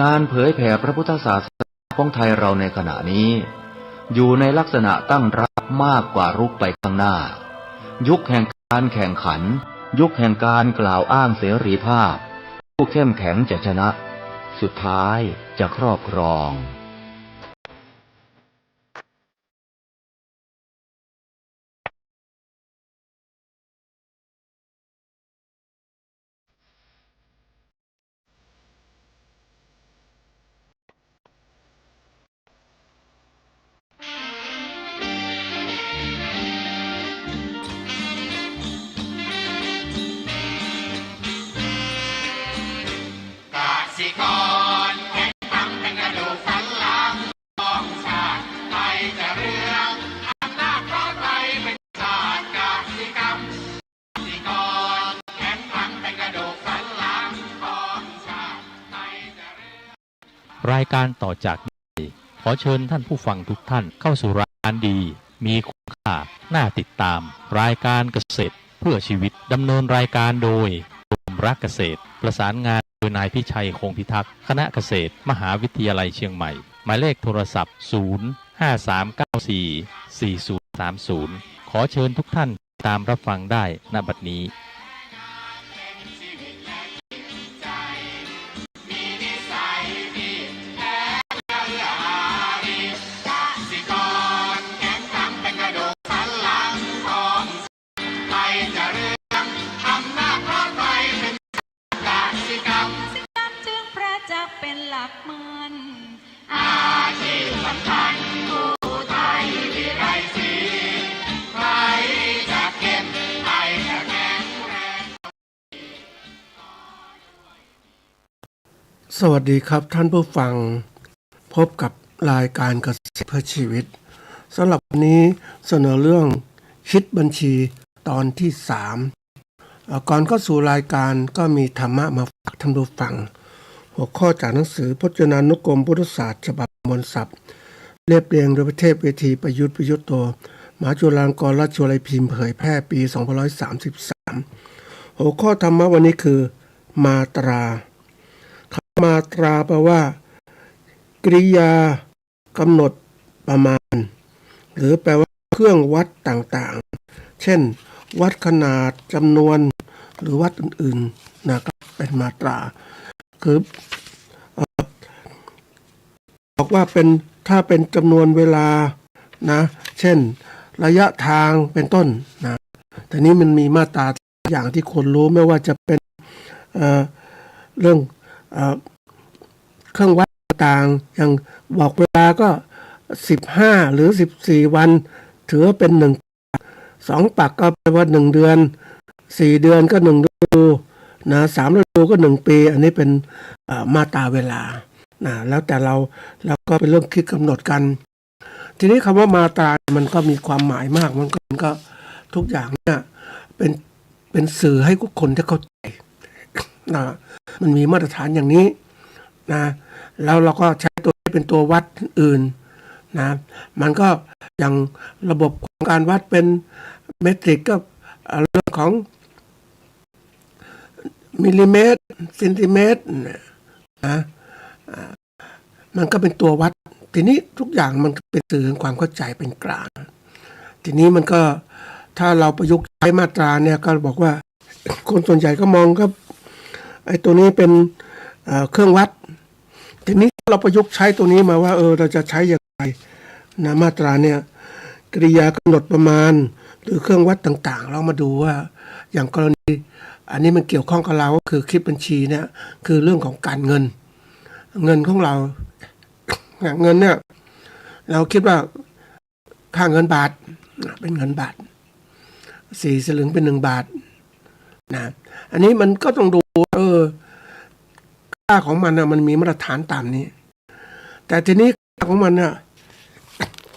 งานเผยแผ่พระพุทธศาสนาของไทยเราในขณะนี้อยู่ในลักษณะตั้งรับมากกว่ารุกไปข้างหน้ายุคแห่งการแข่งขันยุคแห่งการกล่าวอ้างเสรีภาพผู้เข้มแข็งจะชนะสุดท้ายจะครอบครองรายการต่อจากนี้ขอเชิญท่านผู้ฟังทุกท่านเข้าสู่รายการดีมีคุณค่าน่าติดตามรายการเกษตรเพื่อชีวิตดำเนินรายการโดยกรมรักเกษตรประสานงานโดยนายพิชัยคงพิทักษ์คณะเกษตรมหาวิทยาลัยเชียงใหม่หมายเลขโทรศัพท์053944030ขอเชิญทุกท่านตามรับฟังได้ณบัดนี้สวัสดีครับท่านผู้ฟังพบกับรายการเกษตรเพื่อชีวิตสำหรับวันนี้เสนอเรื่องคิดบัญชีตอนที่3ก่อนเข้าสู่รายการก็มีธรรมะมาฝากท่านผู้ฟังหัวข้อจากหนังสือพจนานุกรมพุทธศาสตร์ฉบับมนศัพท์เรียบเรียงโดยประเทศเวทีประยุทธ์โตมหาจุฬาลงกรณราชวิทยาลัยพิมพ์เผยแพร่ปี2533หัวข้อธรรมะวันนี้คือมาตรามาตราแปลว่ากริยากำหนดประมาณหรือแปลว่าเครื่องวัดต่างๆเช่นวัดขนาดจำนวนหรือวัดอื่นๆนะครับเป็นมาตราคือบอกว่าเป็นถ้าเป็นจำนวนเวลานะเช่นระยะทางเป็นต้นนะแต่นี้มันมีมาตราอย่างที่คนรู้ไม่ว่าจะเป็นเรื่องเครื่องวัดต่างๆอย่างบอกเวลาก็15หรือ14วันถือว่าเป็น1 2 ปักก็แปลว่า1เดือน4เดือนก็1ฤดูนะ3ฤดูก็1ปีอันนี้เป็นมาตราเวลานะแล้วแต่เราก็เป็นเรื่องคิดกำหนดกันทีนี้คำว่ามาตรามันก็มีความหมายมากมันก็ทุกอย่างเนี่ยเป็นสื่อให้ทุกคนได้เข้าใจนะมันมีมาตรฐานอย่างนี้นะแล้วเราก็ใช้ตัวนี้เป็นตัววัดอื่นนะมันก็อย่างระบบของการวัดเป็นเมตริกก็เรื่องของมิลลิเมตรเซนติเมตรนะมันก็เป็นตัววัดทีนี้ทุกอย่างมันเป็นสื่อของความเข้าใจเป็นกลางทีนี้มันก็ถ้าเราประยุกต์ใช้มาตราเนี่ยก็บอกว่าคนส่วนใหญ่ก็มองก็ไอ้ตัวนี้เป็นเครื่องวัดทีนี้เราประยุกต์ใช้ตัวนี้มาว่าเราจะใช้อย่างไรนะมาตราเนี่ยกริยากำหนดประมาณหรือเครื่องวัดต่างๆเรามาดูว่าอย่างกรณีอันนี้มันเกี่ยวข้องกับเราก็คือคิดบัญชีเนี่ยคือเรื่องของการเงินของเราเงินเนี่ยเราคิดว่าค่าเงินบาทเป็นเงินบาท4 สลึงเป็น1 บาทนะอันนี้มันก็ต้องดูค่าของมันมันมีมาตรฐานตามนี้แต่ทีนี้ค่าของมัน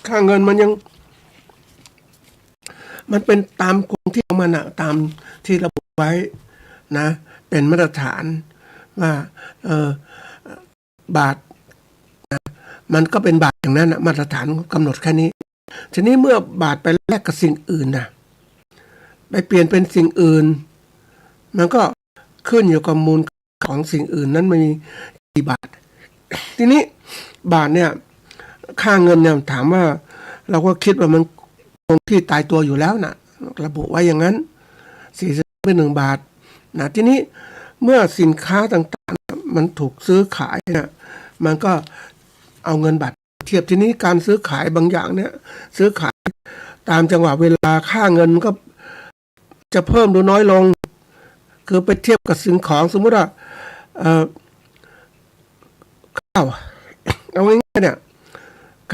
ค่าเงินมันเป็นตามคงที่ของมันตามที่ระบุไว้นะเป็นมาตรฐานว่าบาทนะมันก็เป็นบาทอย่างนั้นมาตรฐานกำหนดแค่นี้ทีนี้เมื่อบาทไปแลกกับสิ่งอื่นไปเปลี่ยนเป็นสิ่งอื่นมันก็ขึ้นอยู่กับมูล ของสิ่งอื่นนั้นมีกี่บาททีนี้บาทเนี่ยค่าเงินเนี่ยถามว่าเราก็คิดว่ามันคงที่ตายตัวอยู่แล้วนะระบุไว้อย่างนั้น40เป็น1 บาทนะทีนี้เมื่อสินค้าต่างๆมันถูกซื้อขายเนี่ยมันก็เอาเงินบาทเทียบทีนี้การซื้อขายบางอย่างเนี่ยซื้อขายตามจังหวะเวลาค่าเงินก็จะเพิ่มหรือน้อยลงคือไปเทียบกับสิ่งของสมมุติว่าข้าวเอาง่ายๆเนี่ย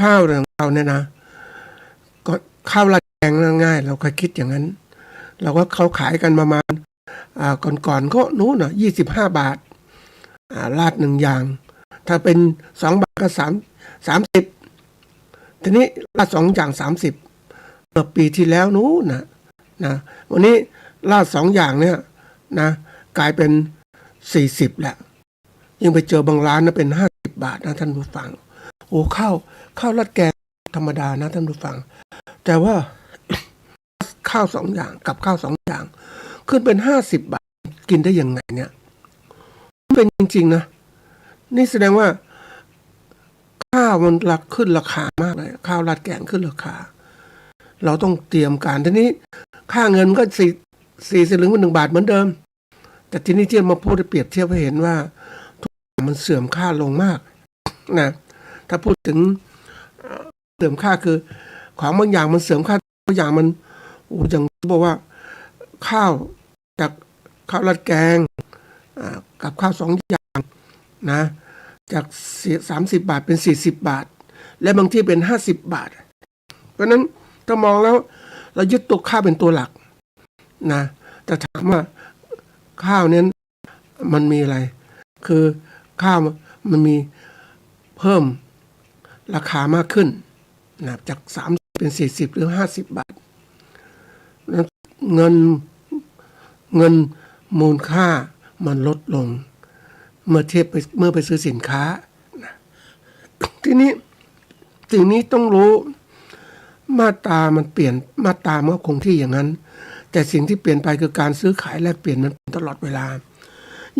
ข้าวของเราเนี่ยนะก็ข้าวราดแกงง่ายเราเคยคิดอย่างนั้นเราก็เขาขายกันประมาณก่อนก็นู้นนะ25 บาทราด1 อย่างถ้าเป็น2 บาทก็30ทีนี้ราด2 อย่าง30เมื่อปีที่แล้วนู้นนะวันนี้ราด2 อย่างเนี่ยนะกลายเป็น40แล้วยังไปเจอบางร้านนะเป็น50 บาทนะท่านผู้ฟังโอ้ข้าวราดแกงธรรมดานะท่านผู้ฟังแต่ว่า ข้าว2 อย่างกับข้าว2 อย่างขึ้นเป็น50 บาทกินได้ยังไงเนี่ยเป็นจริงๆนะนี่แสดงว่าข้าวมันขึ้นราคามากเลยข้าวราดแกงขึ้นราคาเราต้องเตรียมการทีนี้ค่าเงินก็4 สลึงเป็น1 บาทเหมือนเดิมแต่ทีนี้ที่มาพูดเปรียบเทียบให้เห็นว่าทุกอย่างมันเสื่อมค่าลงมากนะถ้าพูดถึงเสื่อมค่าคือของบางอย่างมันเสื่อมค่าบางอย่างมันอย่างบอกว่าข้าวจากข้าวราดแกงกับข้าว2 อย่างนะจาก30 บาทเป็น40 บาทและบางที่เป็น50 บาทเพราะนั้นถ้ามองแล้วเรายึดตัวข้าวเป็นตัวหลักนะแต่ถามว่าข้าวนี้มันมีอะไรคือข้าวมันมีเพิ่มราคามากขึ้นนะจาก30เป็น40หรือ50 บาทเงินมูลค่ามันลดลงเมื่อไปซื้อสินค้านะทีนี้สิ่งนี้ต้องรู้มาตรามันเปลี่ยนมาตรามันก็คงที่อย่างนั้นแต่สิ่งที่เปลี่ยนไปคือการซื้อขายแลกเปลี่ยนมันตลอดเวลา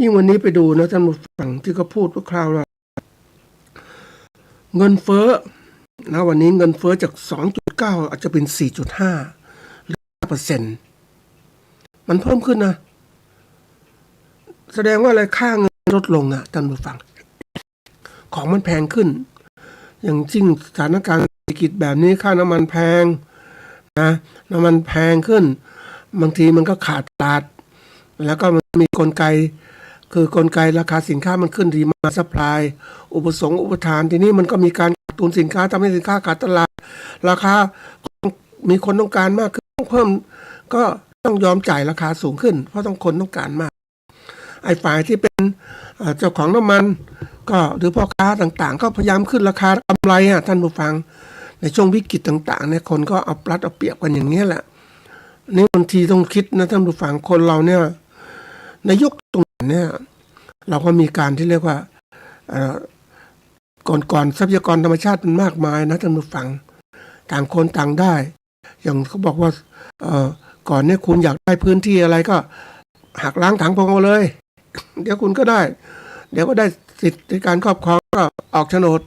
ยิ่งวันนี้ไปดูนะท่านผู้ฟังที่เขาพูดคร่าวๆว่าเงินเฟ้อนะวันนี้เงินเฟ้อจาก 2.9 อาจจะเป็น 4.5 หรือ 5% มันเพิ่มขึ้นนะแสดงว่าอะไรค่าเงินลดลงนะท่านผู้ฟังของมันแพงขึ้นอย่างจริงสถานการณ์เศรษฐกิจแบบนี้ค่าน้ำมันแพงนะน้ำมันแพงขึ้นบางทีมันก็ขาดตลาดแล้วก็มันมีกลไกคือกลไกราคาสินค้ามันขึ้นดีมาซัพพลายอุปสงค์อุปทานทีนี้มันก็มีการกักตุนสินค้าทำให้สินค้าขาดตลาดราคามีคนต้องการมากขึ้นต้องเพิ่มก็ต้องยอมจ่ายราคาสูงขึ้นเพราะคนต้องการมากไอ้ฝ่ายที่เป็นเจ้าของน้ำมันก็หรือพ่อค้าต่างๆก็พยายามขึ้นราคากำไรท่านผู้ฟังในช่วงวิกฤตต่างๆเนี่ยคนก็เอาปรัดเอาเปรียบกันอย่างนี้แหละนี่บางทีต้องคิดนะท่านผู้ฟังคนเราเนี่ยในยุคตรงนี้เนี่ยเราก็มีการที่เรียกว่าก่อนทรัพยากรธรรมชาติมันมากมายนะท่านผู้ฟังต่างคนต่างได้อย่างเขาบอกว่าก่อนเนี่ยคุณอยากได้พื้นที่อะไรก็หักล้างถังพงเอาเลยเดี๋ยวคุณก็ได้เดี๋ยวก็ได้สิทธิในการครอบครองก็ออกโฉนด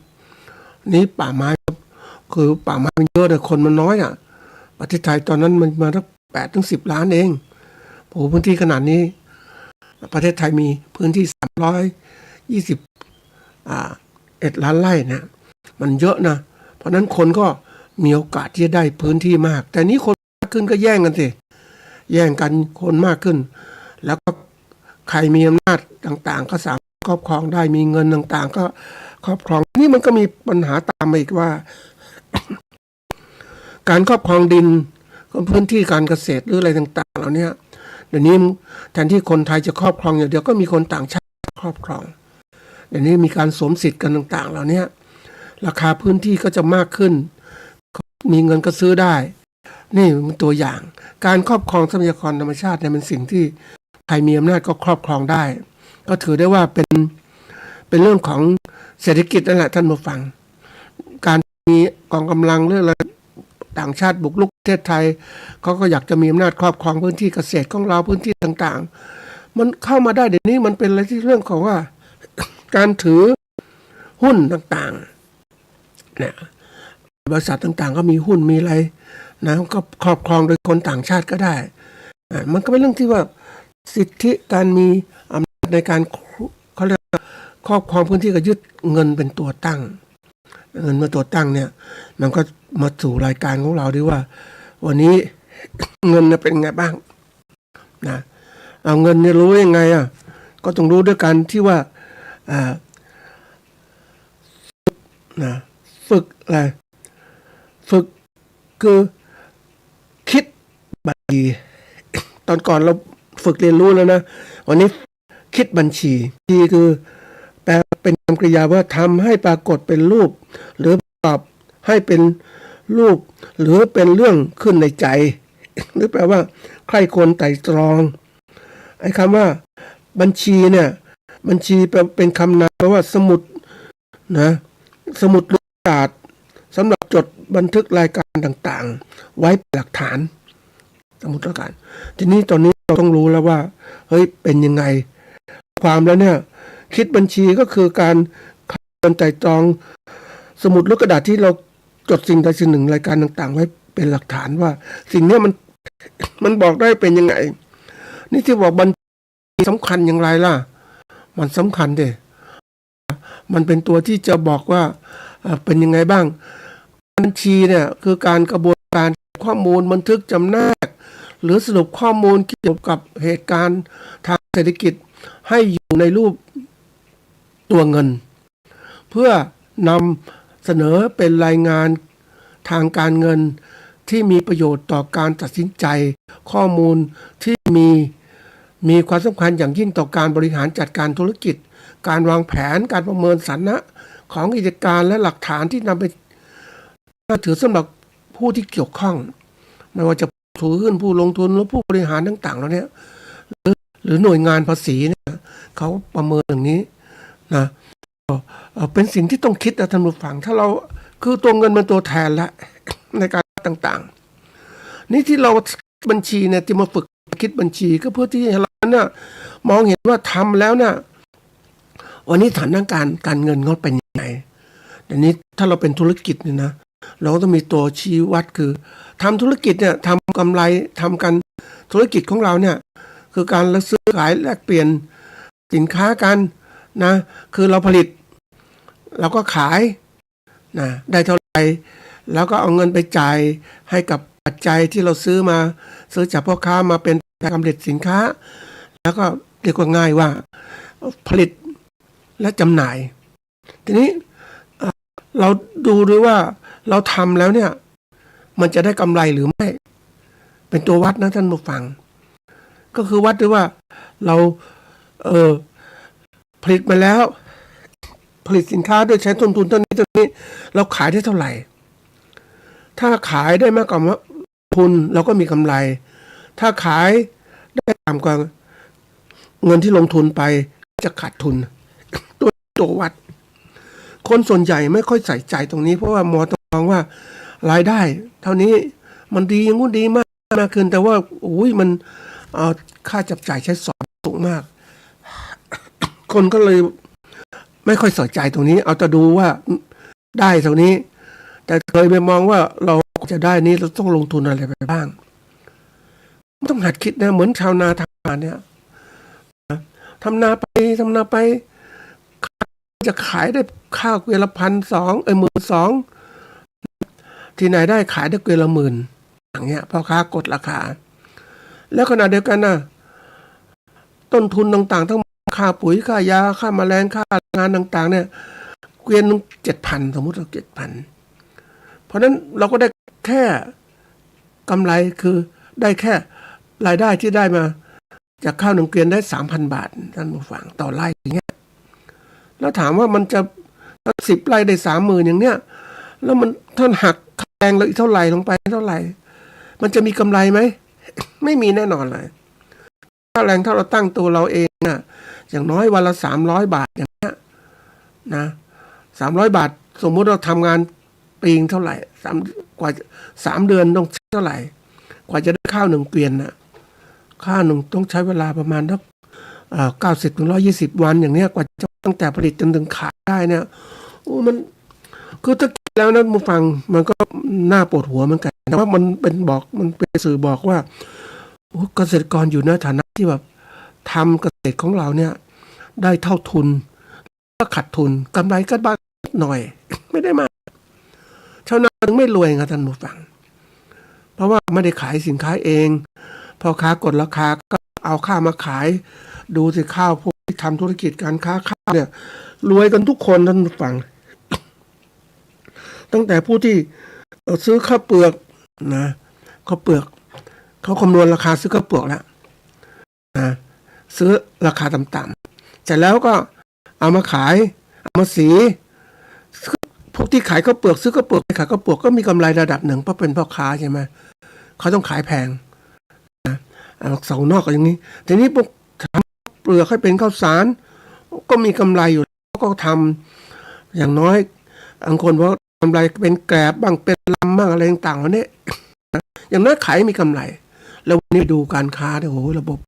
นี้ป่าไม้คือป่าไม้มันเยอะแต่คนมันน้อยประเทศไทยตอนนั้นมันมาตั้ง8-10 ล้านเองโอ้พื้นที่ขนาดนี้ประเทศไทยมีพื้นที่321 ล้านไร่นะมันเยอะนะเพราะนั้นคนก็มีโอกาสที่จะได้พื้นที่มากแต่นี้คนมากขึ้นก็แย่งกันสิแย่งกันคนมากขึ้นแล้วก็ใครมีอำนาจต่างๆก็สามารถครอบครองได้มีเงินต่างๆก็ครอบครองนี่มันก็มีปัญหาตามมาอีกว่า การครอบครองดินพื้นที่การเกษตรหรืออะไรต่างๆเหล่านี้เดี๋ยวนี้แทนที่คนไทยจะครอบครองอย่างเดียวก็มีคนต่างชาติครอบครองเดี๋ยวนี้มีการสวมสิทธิ์กันต่างๆเหล่านี้ราคาพื้นที่ก็จะมากขึ้นมีเงินก็ซื้อได้นี่เป็นตัวอย่างการครอบครองทรัพยากรธรรมชาติเนี่ยเป็นสิ่งที่ใครมีอำนาจก็ครอบครองได้ก็ถือได้ว่าเป็นเรื่องของเศรษฐกิจนั่นแหละท่านผู้ฟังการมีกองกำลังหรืออะไรต่างชาติบุกรุกประเทศไทยเขาก็อยากจะมีอำนาจครอบครองพื้นที่เกษตรของเราพื้นที่ต่างๆ มันเข้ามาได้เดี๋ยวนี้มันเป็นอะไรที่เรื่องของว่า การถือหุ้นต่างๆเนี่ยบริษัทต่างๆก็มีหุ้นมีอะไรนะก็ครอบครองโดยคนต่างชาติก็ได้มันก็เป็นเรื่องที่ว่าสิทธิการมีอำนาจในการเขาเรียกครอบครองพื้นที่ก็ยึดเงินเป็นตัวตั้งเงินมาตัวตั้งเนี่ยมันก็มาสู่รายการของเราด้วยว่าวันนี้เงินเป็นไงบ้างนะเอาเงินเนี่ยรู้ยังไงก็ต้องรู้ด้วยกันที่ว่าฝึกอะไรฝึกคือคิดบัญชีตอนก่อนเราฝึกเรียนรู้แล้วนะวันนี้คิดบัญชีคือแปลเป็นคำกริยาว่าทำให้ปรากฏเป็นรูปหรือตอบให้เป็นรูปหรือเป็นเรื่องขึ้นในใจหรือแปลว่าใครควรไตร่ตรองไอ้คำว่าบัญชีเนี่ยบัญชีเป็นคำนามแปลว่าสมุดนะสมุดรูปกระดาษสำหรับจดบันทึกรายการต่างๆไว้เป็นหลักฐานสมุดรายการทีนี้ตอนนี้เราต้องรู้แล้วว่าเฮ้ยเป็นยังไงความแล้วเนี่ยคิดบัญชีก็คือการไตร่ตรองสมุดหรือกระดาษที่เราจดสิ่งใดสิ่งหนึ่งรายการต่างๆไว้เป็นหลักฐานว่าสิ่งนี้มันบอกได้เป็นยังไงนี่ที่บอกบัญชีสำคัญอย่างไรล่ะมันสำคัญเด้มันเป็นตัวที่จะบอกว่าเป็นยังไงบ้างบัญชีเนี่ยคือการกระบวนการข้อมูลบันทึกจำแนกหรือสรุปข้อมูลเกี่ยวกับเหตุการณ์ทางเศรษฐกิจให้อยู่ในรูปตัวเงินเพื่อนำเสนอเป็นรายงานทางการเงินที่มีประโยชน์ต่อการตัดสินใจข้อมูลที่มีความสำคัญอย่างยิ่งต่อการบริหารจัดการธุรกิจการวางแผนการประเมินสถานะของกิจการและหลักฐานที่นำไปถือสำหรับผู้ที่เกี่ยวข้องไม่ว่าจะผู้ถือหุ้นผู้ลงทุนหรือผู้บริหารต่างๆแล้วเนี่ยหรือหน่วยงานภาษีเนี่ยเขาประเมินอย่างนี้นะเป็นสิ่งที่ต้องคิดนะท่านผู้ฟังถ้าเราคือตัวเงินเป็นตัวแทนละในการต่างๆนี่ที่เราบัญชีเนี่ยที่มาฝึกคิดบัญชีก็เพื่อที่ให้เราเนี่ยมองเห็นว่าทำแล้วเนี่ยวันนี้ฐานะการเงินเขาเป็นยังไงแต่นี้ถ้าเราเป็นธุรกิจเนี่ยนะเราก็ต้องมีตัวชี้วัดคือทำธุรกิจเนี่ยทำกำไรทำกันธุรกิจของเราเนี่ยคือการซื้อขายแลกเปลี่ยนสินค้ากันนะคือเราผลิตเราก็ขายนะได้เท่าไหร่แล้วก็เอาเงินไปจ่ายให้กับปัจจัยที่เราซื้อจากพ่อค้ามาเป็นการผลิตสินค้าแล้วก็เรียกว่าง่ายว่าผลิตและจำหน่ายทีนี้เราดูด้วยว่าเราทำแล้วเนี่ยมันจะได้กำไรหรือไม่เป็นตัววัดนะท่านผู้ฟังก็คือวัดด้วยว่าเราผลิตมาแล้วผลิตสินค้าด้วยใช้ต้นทุนเท่านี้เราขายได้เท่าไหร่ถ้าขายได้มากกว่าทุนเราก็มีกำไรถ้าขายได้ต่ำกว่าเงินที่ลงทุนไปจะขาดทุนตัววัดคนส่วนใหญ่ไม่ค่อยใส่ใจตรงนี้เพราะว่ามองว่ารายได้เท่านี้มันดีอย่างงู้นดีมากขึ้นแต่ว่ามันค่าจับจ่ายใช้สอยสูงมากคนก็เลยไม่ค่อยใส่ใจตรงนี้เอาแต่ดูว่าได้เท่านี้แต่เคยไปมองว่าเราจะได้นี้เราต้องลงทุนอะไรไปบ้างต้องหัดคิดนะเหมือนชาวนาทำนาเนี่ยทำนาไปจะขายได้ข้าวเกวียนละ1,200 12,000ที่ไหนได้ขายได้เกวียนละ10,000อย่างเงี้ยพ่อค้ากดราคาแล้วขณะเดียวกันนะต้นทุนต่างๆทั้งค่าปุ๋ยค่ายาค่าแมลงค่างานต่างๆเนี่ยเกวียน 7,000 สมมุติเรา 7,000 เพราะนั้นเราก็ได้แค่กำไรคือได้แค่รายได้ที่ได้มาจากข้าว1 เกวียนได้ 3,000 บาทท่านผู้ฟังต่อไร่อย่างเงี้ยแล้วถามว่ามันจะ10 ไร่ได้ 30,000 อย่างเนี้ยแล้วมันท่านหักค่าแรงเราอีกเท่าไหร่ลงไปเท่าไหร่มันจะมีกำไรไหม ไม่มีแน่นอนเลยค่าแรงถ้าเราตั้งตัวเราเองน่ะอย่างน้อยวันละ300 บาทอย่างเงี้ยนะ300 บาทสมมุติเราทำงานปีงเท่าไหร่กว่า3 เดือนต้องเท่าไหร่กว่าจะได้ข้าว1 เกวียนน่ะข้าวหนึ่งต้องใช้เวลาประมาณสัก 90 ถึง 120 วันอย่างเนี้ยกว่าจะตั้งแต่ผลิตจนถึงขายได้เนี่ยโอ้มันคือถ้าคิดแล้วนะมุฟังมันก็น่าปวดหัวเหมือนกันแต่ว่ามันเป็นสื่อบอกว่าเกษตรกรอยู่ในฐานะที่แบบทำเกษตรของเราเนี่ยได้เท่าทุนก็ขาดทุนกำไรก็บ้างหน่อย ไม่ได้มากชาวนาถึงไม่รวยครับท่านผู้ฟังเพราะว่าไม่ได้ขายสินค้าเองพอค้ากดราคาก็เอาข้าวมาขายดูสิข้าวพวกที่ทำธุรกิจการค้าข้าวเนี่ยรวยกันทุกคนท่านผู้ฟัง ตั้งแต่ผู้ที่ซื้อข้าวเปลือกนะข้าวเปลือกเขาคำนวณราคาซื้อข้าวเปลือกแล้วนะซื้อราคาต่ำๆเสร็จแล้วก็เอามาขายเอามาสีพวกที่ขายข้าวเปลือกซื้อข้าวเปลือกขายข้าวเปลือกก็มีกำไรระดับหนึ่งเพราะเป็นพ่อค้าใช่ไหมเขาต้องขายแพงนะสองนอกก็อย่างนี้ทีนี้พวกทำเปลือกให้เป็นข้าวสารก็มีกำไรอยู่ก็ทำอย่างน้อยบางคนว่ากำไรเป็นแกลบบ้างเป็นลำบ้างอะไรต่างๆวันนี้อย่างน้อยขายมีกำไรแล้ววันนี้ดูการค้าเนี่ยโอ้โหระบบ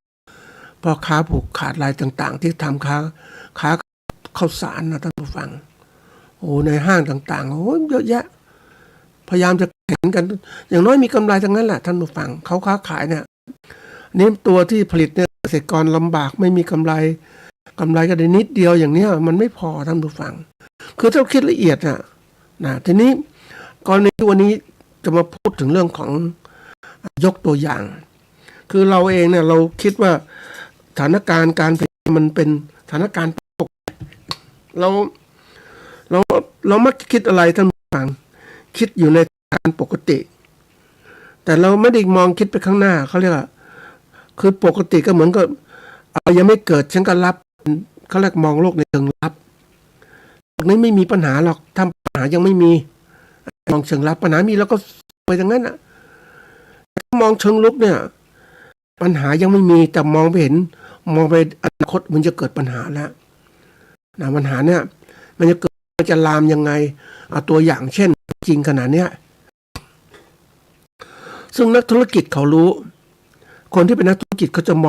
พ่อค้าผูกขาดรายต่างๆที่ทำค้าข้าวสารนะท่านผู้ฟังโอ้ในห้างต่างๆโอ้เยอะแยะพยายามจะแข่งกันอย่างน้อยมีกำไรทั้งนั้นแหละท่านผู้ฟังเขาค้าขายเนี่ยนี่ตัวที่ผลิตเนี่ยเกษตรกรลำบากไม่มีกำไรก็ได้นิดเดียวอย่างเนี้ยมันไม่พอท่านผู้ฟังคือถ้าคิดละเอียดนะทีนี้กรณีวันนี้จะมาพูดถึงเรื่องของยกตัวอย่างคือเราเองเนี่ยเราคิดว่าสถานการณ์การผลิตมันเป็นสถานการณ์ปกติเรามักคิดอะไรท่านผู้ฟังคิดอยู่ในการปกติแต่เราไม่ได้มองคิดไปข้างหน้าเขาเรียกว่าคือปกติก็เหมือนกับยังไม่เกิดฉันก็รับเขาเรียกมองโลกในเชิงลับโลกนี้ไม่มีปัญหาหรอกทำปัญหายังไม่มีมองเชิงลับปัญหามีแล้วก็ไปทางนั้นมองเชิงลุกเนี่ยปัญหายังไม่มีแต่มองไปเห็นมองไปอนาคตมันจะเกิดปัญหาแล้วนะปัญหาเนี่ยมันจะเกิดมันจะลามยังไงเอาตัวอย่างเช่นจริงขนาดเนี้ยซึ่งนักธุรกิจเขารู้คนที่เป็นนักธุรกิจเขาจะม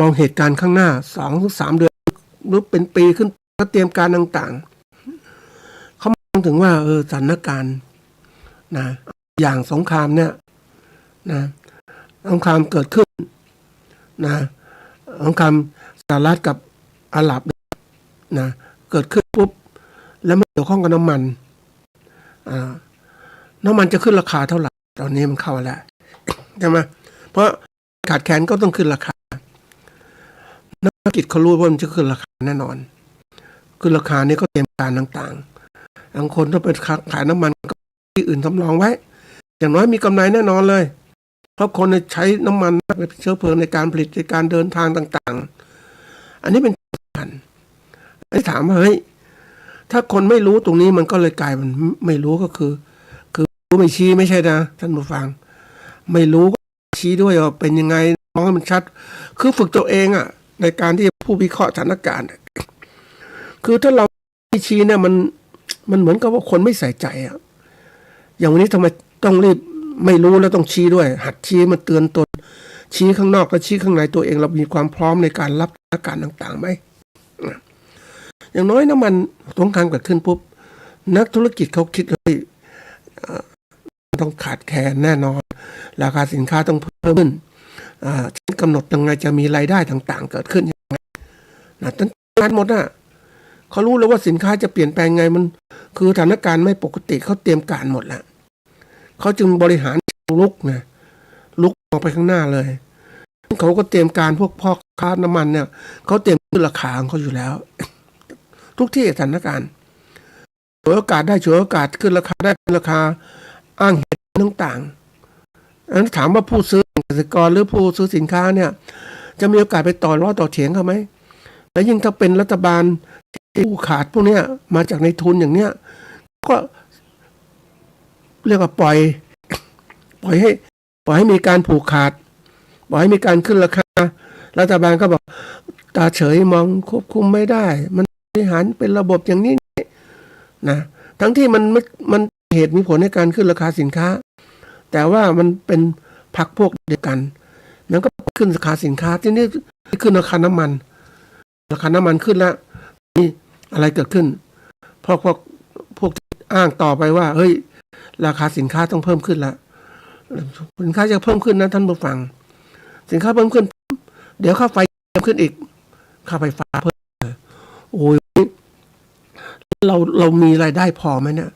องเหตุการณ์ข้างหน้า2-3 เดือนหรือเป็นปีขึ้นก็เตรียมการต่างๆเขามองถึงว่าสถานการณ์นะอย่างสงครามเนี่ยนะสงครามเกิดขึ้นนะสงครามสหรัฐกับอาหรับนะเกิดขึ้นปุ๊บแล้วไม่เกี่ยวข้องกับน้ำมันจะขึ้นราคาเท่าไหร่ตอนนี้มันเข้าแล้วใช่ไหมเพราะขาดแคลนก็ต้องขึ้นราคานักธุรกิจเขารู้ว่ามันจะขึ้นราคาแน่นอนขึ้นราคานี้ก็เตรียมการต่างๆบางคนต้องไปขายน้ำมันที่อื่นสำรองไว้อย่างน้อยมีกำไรแน่นอนเลยเพราะคนใช้น้ำมันเป็นเชื้อเพลิงในการผลิตในการเดินทางต่างๆอันนี้เป็นสำคัญไอ้ถามว่าเฮ้ยถ้าคนไม่รู้ตรงนี้มันก็เลยกลายเป็นไม่รู้ก็คือรู้ไม่ชี้ไม่ใช่นะท่านผู้ฟังไม่รู้ก็ชี้ด้วยว่าเป็นยังไงมองให้มันชัดคือฝึกตัวเองในการที่ผู้วิเคราะห์สถานการณ์คือถ้าเราไม่ชี้เนี่ยมันเหมือนกับว่าคนไม่ใส่ใจอย่างวันนี้ทำไมต้องรีบไม่รู้แล้วต้องชี้ด้วยหัดชี้มาเตือนตนชี้ข้างนอกและชี้ข้างในตัวเองเรามีความพร้อมในการรับสถานการณ์ต่างๆไหมอย่างน้อยน้ำมันสงครามเกิดขึ้นปุ๊บนักธุรกิจเขาคิดเลยต้องขาดแคลนแน่นอนราคาสินค้าต้องเพิ่มขึ้นฉันกำหนดยังไงจะมีรายได้ต่างๆเกิดขึ้นยังไงตั้งการหมดเขารู้แล้วว่าสินค้าจะเปลี่ยนแปลงไงมันคือสถานการณ์ไม่ปกติเขาเตรียมการหมดแล้วเขาจึงบริหารลุกออกไปข้างหน้าเลยเขาก็เตรียมการพวกพ่อค้าน้ำมันเนี่ยเขาเตรียมขึ้นราคาของเขาอยู่แล้วทุกที่สถานการณ์ฉวยโอกาสได้ฉวยโอกาสขึ้นราคาได้ขึ้นราคาอ้างเหตุต่างๆอันนั้นถามว่าผู้ซื้อเกษตรกรหรือผู้ซื้อสินค้าเนี่ยจะมีโอกาสไปต่อเถียงเขาไหมและยิ่งถ้าเป็นรัฐบาลที่ผูกขาดพวกเนี้ยมาจากในทุนอย่างเนี้ยก็เรียกว่าปล่อยให้มีการผูกขาดปล่อยให้มีการขึ้นราคารัฐบาลก็บอกตาเฉยมองควบคุมไม่ได้มันบริหารเป็นระบบอย่างนี้นะทั้งที่มันเหตุมีผลในการขึ้นราคาสินค้าแต่ว่ามันเป็นพรรคพวกเดียวกัน มันก็ขึ้นราคาสินค้าที่นี่ขึ้นราคาน้ำมันขึ้นแล้วนี่อะไรเกิดขึ้นเพราะพวกอ้างต่อไปว่าเฮ้ยราคาสินค้าต้องเพิ่มขึ้นแล้วสินค้าจะเพิ่มขึ้นนะท่านผู้ฟังสินค้าเพิ่มขึ้นเดี๋ยวค่าไฟเพิ่มขึ้นอีกค่าไฟฟ้าเพิ่มโอ้ยเรามีรายได้พอไหมเนี่ย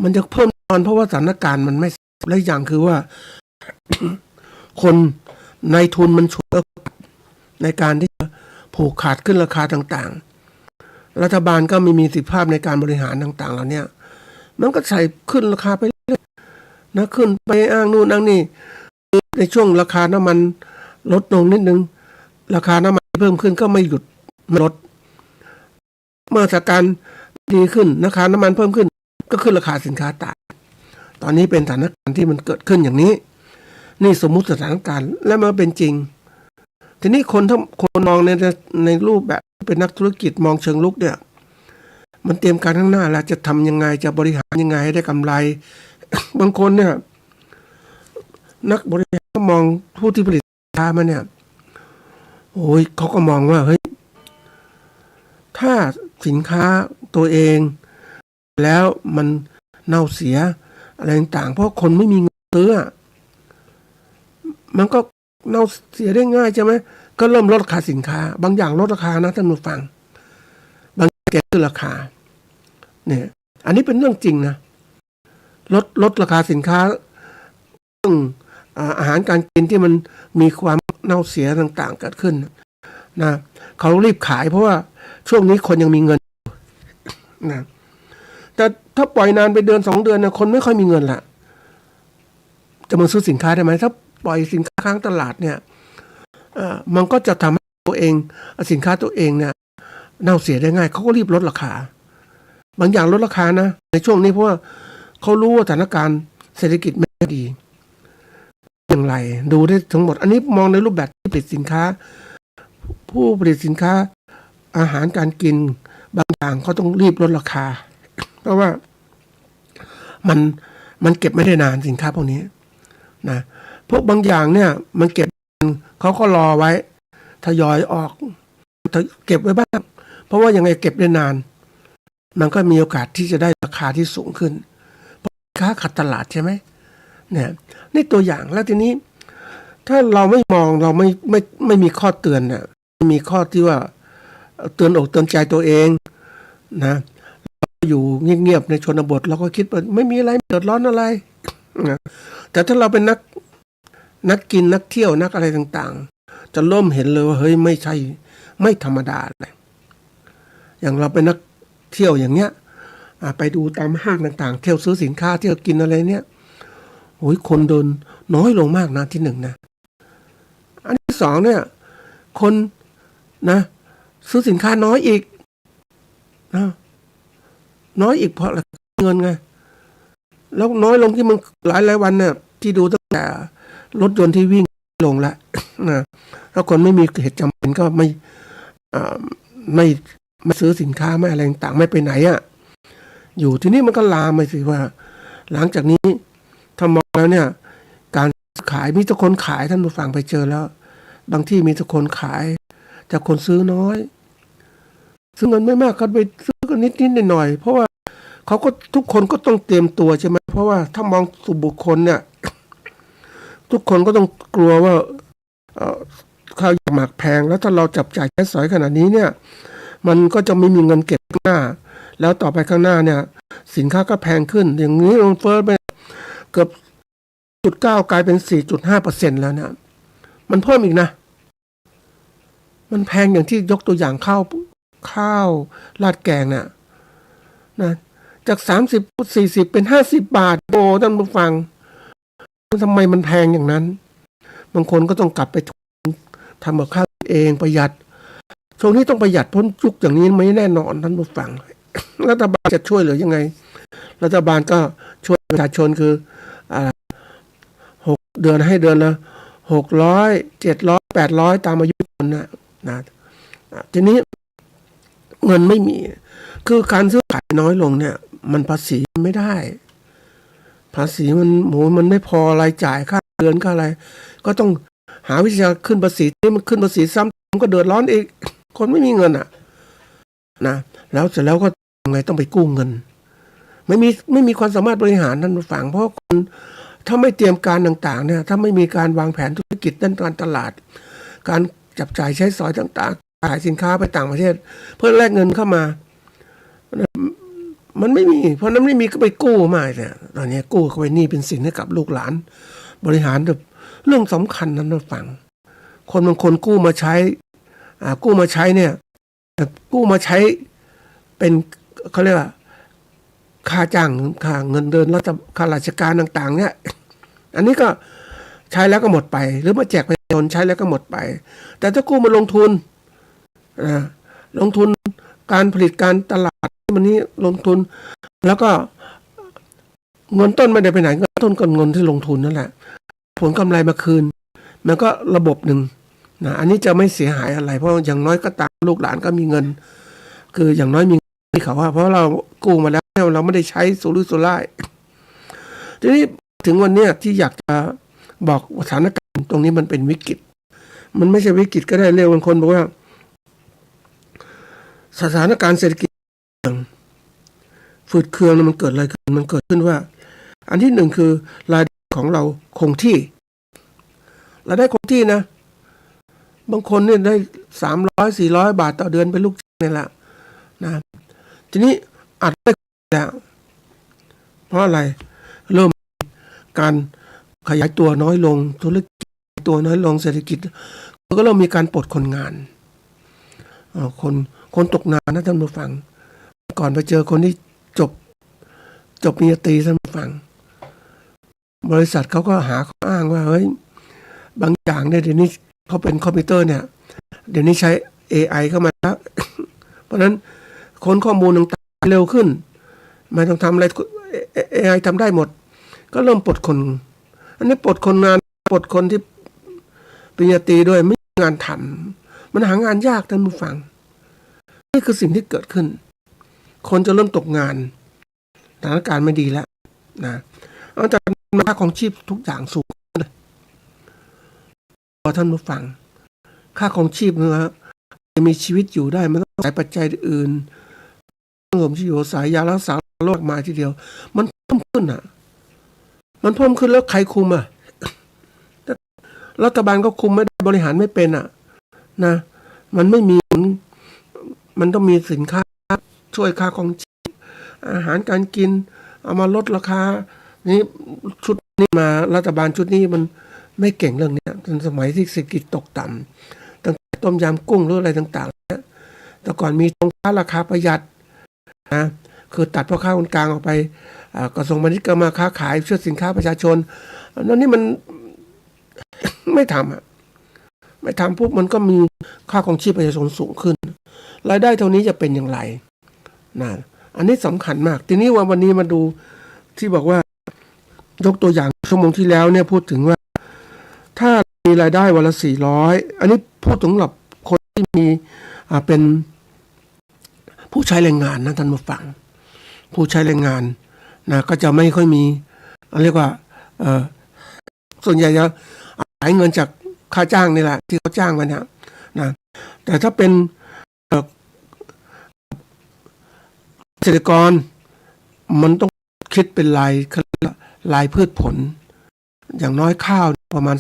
มันจะเพิ่มตอนเพราะว่าสถานการณ์มันไม่และอย่างคือว่า คนในทุนมันช่วยในการที่จะผูกขาดขึ้นราคาต่างๆรัฐบาลก็ไม่มีสิทธิภาพในการบริหารต่างๆเหล่านี้มันก็ใส่ขึ้นราคาไปเรื่อยนะขึ้นไปอ้างนู่นอ้างนี่ในช่วงราคาน้ำมันลดลงนิดนึงราคาน้ำมันเพิ่มขึ้นก็ไม่หยุดไม่ลดเมื่อสถานการณ์ดีขึ้นราคาน้ำมันเพิ่มขึ้นก็ขึ้นราคาสินค้าตามตอนนี้เป็นสถานการณ์ที่มันเกิดขึ้นอย่างนี้นี่สมมุติสถานการณ์และมันเป็นจริงทีนี้คนมองในรูปแบบเป็นนักธุรกิจมองเชิงลุกเนี่ยมันเตรียมการข้างหน้าแล้วจะทำยังไงจะบริหารยังไงให้ได้กำไร บางคนเนี่ยนักบริหารก็มองผู้ที่ผลิตสินค้ามาเนี่ยโอ้ยเขาก็มองว่าเฮ้ยถ้าสินค้าตัวเองแล้วมันเน่าเสียอะไรต่างๆเพราะคนไม่มีเงินซื้อมันก็เน่าเสียได้ง่ายใช่ไหมก็เริ่มลดราคาสินค้าบางอย่างลดราคานะท่านผู้ฟังบางอย่างแกขึ้นราคาเนี่ยอันนี้เป็นเรื่องจริงนะลดราคาสินค้าเรื่องอาหารการกินที่มันมีความเน่าเสียต่างๆเกิดขึ้นนะเขารีบขายเพราะว่าช่วงนี้คนยังมีเงินนะแต่ถ้าปล่อยนานไปเดือน2 เดือนนะคนไม่ค่อยมีเงินละจะมาซื้อสินค้าได้ไหมถ้าปล่อยสินค้าค้างตลาดเนี่ยมันก็จะทำให้ตัวเองสินค้าตัวเองเนี่ยเน่าเสียได้ง่ายเขาก็รีบลดราคาบางอย่างลดราคานะในช่วงนี้เพราะว่าเขารู้ว่าสถานการณ์เศรษฐกิจไม่ดีอย่างไรดูได้ทั้งหมดอันนี้มองในรูปแบบที่ผลิตสินค้าผู้ผลิตสินค้าอาหารการกินบางอย่างเขาต้องรีบลดราคาเพราะว่ามันเก็บไม่ได้นานสินค้าพวกนี้นะพวกบางอย่างเนี่ยมันเก็บเขาก็รอไว้ทยอยออกเก็บไว้บ้างเพราะว่ายังไงเก็บได้นานมันก็มีโอกาสที่จะได้ราคาที่สูงขึ้นเพราะค้าขัดตลาดใช่ไหมเนี่ยนี่ตัวอย่างแล้วทีนี้ถ้าเราไม่มองเราไม่มีข้อเตือนเนี่ยไม่มีข้อที่ว่าเตือนอกเตือนใจตัวเองนะอยู่เงียบๆในชนบทเราก็คิดว่าไม่มีอะไรเดือดร้อนอะไรนะแต่ถ้าเราเป็นนักกินนักเที่ยวนักอะไรต่างๆจะเริ่มเห็นเลยว่าเฮ้ยไม่ใช่ไม่ธรรมดาเลยอย่างเราเป็นนักเที่ยวอย่างเนี้ยไปดูตามห้างต่างๆเที่ยวซื้อสินค้าเที่ยวกินอะไรเนี่ยโอ้ยคนเดินน้อยลงมากนะที่หนึ่งนะอันที่สองเนี่ยคนนะซื้อสินค้าน้อยอีกนะน้อยอีกเพราะเงินไงแล้วน้อยลงที่มันหลายวันเนี่ยที่ดูตั้งแต่รถยนต์ที่วิ่งลงแล้วนะถ้าคนไม่มีเหตุจำเป็นก็ไม่ซื้อสินค้าไม่อะไรต่างไม่ไปไหนอยู่ที่นี่มันก็ลามไปสิว่าหลังจากนี้ถ้ามองแล้วเนี่ยการขายมีแต่คนขายท่านผู้ฟังไปเจอแล้วบางที่มีแต่คนขายแต่คนซื้อน้อยซื้อเงินไม่มากก็ไปซื้อกันนิดหน่อยเพราะว่าเขาก็ทุกคนก็ต้องเตรียมตัวใช่ไหมเพราะว่าถ้ามองสู่บุคคลเนี่ยทุกคนก็ต้องกลัวว่าข้าวหมากแพงแล้วถ้าเราจับจ่ายใช้สอยขนาดนี้เนี่ยมันก็จะไม่มีเงินเก็บข้างหน้าแล้วต่อไปข้างหน้าเนี่ยสินค้าก็แพงขึ้นอย่างนี้มันเฟ้อไปเกือบ0.9กลายเป็น 4.5% แล้วเนี่ยมันเพิ่มอีกนะมันแพงอย่างที่ยกตัวอย่างข้าวราดแกงเนี่ยนะจาก30-40เป็น50 บาทโอ้ท่านผู้ฟังทำไมมันแพงอย่างนั้นบางคนก็ต้องกลับไปทำกับข้าวเองประหยัดช่วงนี้ต้องประหยัดพ้นยุคอย่างนี้ไม่แน่นอนท่านผู้ฟังรัฐบาลจะช่วยเหลือยังไงรัฐบาลก็ช่วยประชาชนคือ6 เดือนให้เดือนละ600 700 800ตามอายุคนนะทีนี้เงินไม่มีคือการซื้อขายน้อยลงเนี่ยมันภาษีไม่ได้ภาษีมันไม่พอรายจ่ายค่าเดือนค่าอะไรก็ต้อง หาวิธีขึ้นภาษีนี่มันขึ้นภาษีซ้ำมันก็เดือดร้อนอีกคนไม่มีเงินนะแล้วเสร็จแล้วก็ยังไงต้องไปกู้เงินไม่มีความสามารถบริหารนั่นฝังเพราะคนถ้าไม่เตรียมการต่างๆเนี่ยถ้าไม่มีการวางแผนธุรกิจด้านการตลาดการจับจ่ายใช้สอยต่างๆขายสินค้าไปต่างประเทศเพื่อแลกเงินเข้ามามันไม่มีเพราะนั้นไม่มีก็ไปกู้มาเนี่ยตอนนี้กู้เข้าไปหนี้เป็นสินให้กับลูกหลานบริหารแบบเรื่องสำคัญนั้นนะฟังคนบางคนกู้มาใช้เนี่ยกู้มาใช้เป็นเขาเรียกว่าค่าจ้างค่าเงินเดือนแล้วค่าราชการต่างๆเนี่ยอันนี้ก็ใช้แล้วก็หมดไปหรือมาแจกประชาชนใช้แล้วก็หมดไปแต่ถ้ากู้มาลงทุนการผลิตการตลาดมันนี้ลงทุนแล้วก็เงินต้นไม่ได้ไปไหนเงินต้นก็เงินที่ลงทุนนั่นแหละผลกำไรมาคืนมันก็ระบบหนึ่งนะอันนี้จะไม่เสียหายอะไรเพราะอย่างน้อยก็ตามลูกหลานก็มีเงินคืออย่างน้อยมีที่เขาว่าเพราะเรากู้มาแล้วเราไม่ได้ใช้สุรุ่ยสุร่ายทีนี้ถึงวันนี้ที่อยากจะบอกสถานการณ์ตรงนี้มันเป็นวิกฤตมันไม่ใช่วิกฤตก็ได้เรียกบางคนบอกว่าสถานการณ์เศรษฐกิจฝืดเคืองมันเกิดอะไรขึ้นมันเกิดขึ้นว่าอันที่หนึ่งคือรายได้ของเราคงที่รายได้คงที่นะบางคนเนี่ยได้300-400 บาทต่อเดือนเป็นลูกจ้างนี่แหละนะทีนี้อาจได้แล้วเพราะอะไรเริ่มการขยายตัวน้อยลงธุรกิจตัวน้อยลงเศรษฐกิจก็เริ่มมีการปลดคนงานคนตกงานนะท่านผู้ฟังก่อนไปเจอคนที่จบปริญญาตรีท่านผู้ฟังบริษัทเขาก็หาข้ออ้างว่าเฮ้ยบางอย่างเนี่ยเดี๋ยวนี้เขาเป็นคอมพิวเตอร์เนี่ยเดี๋ยวนี้ใช้ AI เข้ามาแล้วเพราะฉะนั้นค้นข้อมูลต่างๆเร็วขึ้นไม่ต้องทำอะไร AI ทำได้หมดก็เริ่มปลดคนอันนี้ปลดคนงานปลดคนที่ปริญญาตรีด้วยไม่มีงานทำมันหางานยากท่านผู้ฟังนี่คือสิ่งที่เกิดขึ้นคนจะเริ่มตกงานสถานการณ์ไม่ดีแล้วนะเอาจากค่าของชีพทุกอย่างสูงเลยพอท่านผู้ฟังค่าของชีพนะจะมีชีวิตอยู่ได้มันต้องอาศัยปัจจัยอื่นผมที่อยู่อาศัยยารักษาโรคมาทีเดียวมันเพิ่มขึ้นมันเพิ่มขึ้นแล้วใครคุมรัฐบาลก็คุมไม่ได้บริหารไม่เป็นนะมันไม่มีมันต้องมีสินค้าช่วยค่าของชีพอาหารการกินเอามาลดราคานี่ชุดนี้มารัฐบาลชุดนี้มันไม่เก่งเรื่องนี้จนสมัยที่เศรษฐกิจตกต่ำตั้งแต่ต้มยำกุ้งหรืออะไรต่างๆเนี่ยแต่ก่อนมีตรงค้าราคาประหยัดนะคือตัดพ่อค้าคนกลางออกไปกระทรวงพาณิชย์ก็มาค้าขายช่วยสินค้าประชาชนนั่นนี่มันไม่ทำปุ๊บมันก็มีค่าของชีพประชาชนสูงขึ้นรายได้เท่านี้จะเป็นอย่างไรนะอันนี้สำคัญมากทีนี้วันนี้มาดูที่บอกว่ายกตัวอย่างชั่วโมงที่แล้วเนี่ยพูดถึงว่าถ้ามีรายได้วันละ400อันนี้พูดถึงสำหรับคนที่มีเป็นผู้ใช้แรงงานนะท่านผู้ฟังผู้ใช้แรงงานนะก็จะไม่ค่อยมีเรียกว่าส่วนใหญ่จะหาเงินจากค่าจ้างนี่แหละที่เขาจ้างมาเนี่ยนะแต่ถ้าเป็นเกษตรกรมันต้องคิดเป็นรายพืชผลอย่างน้อยข้าวประมาณ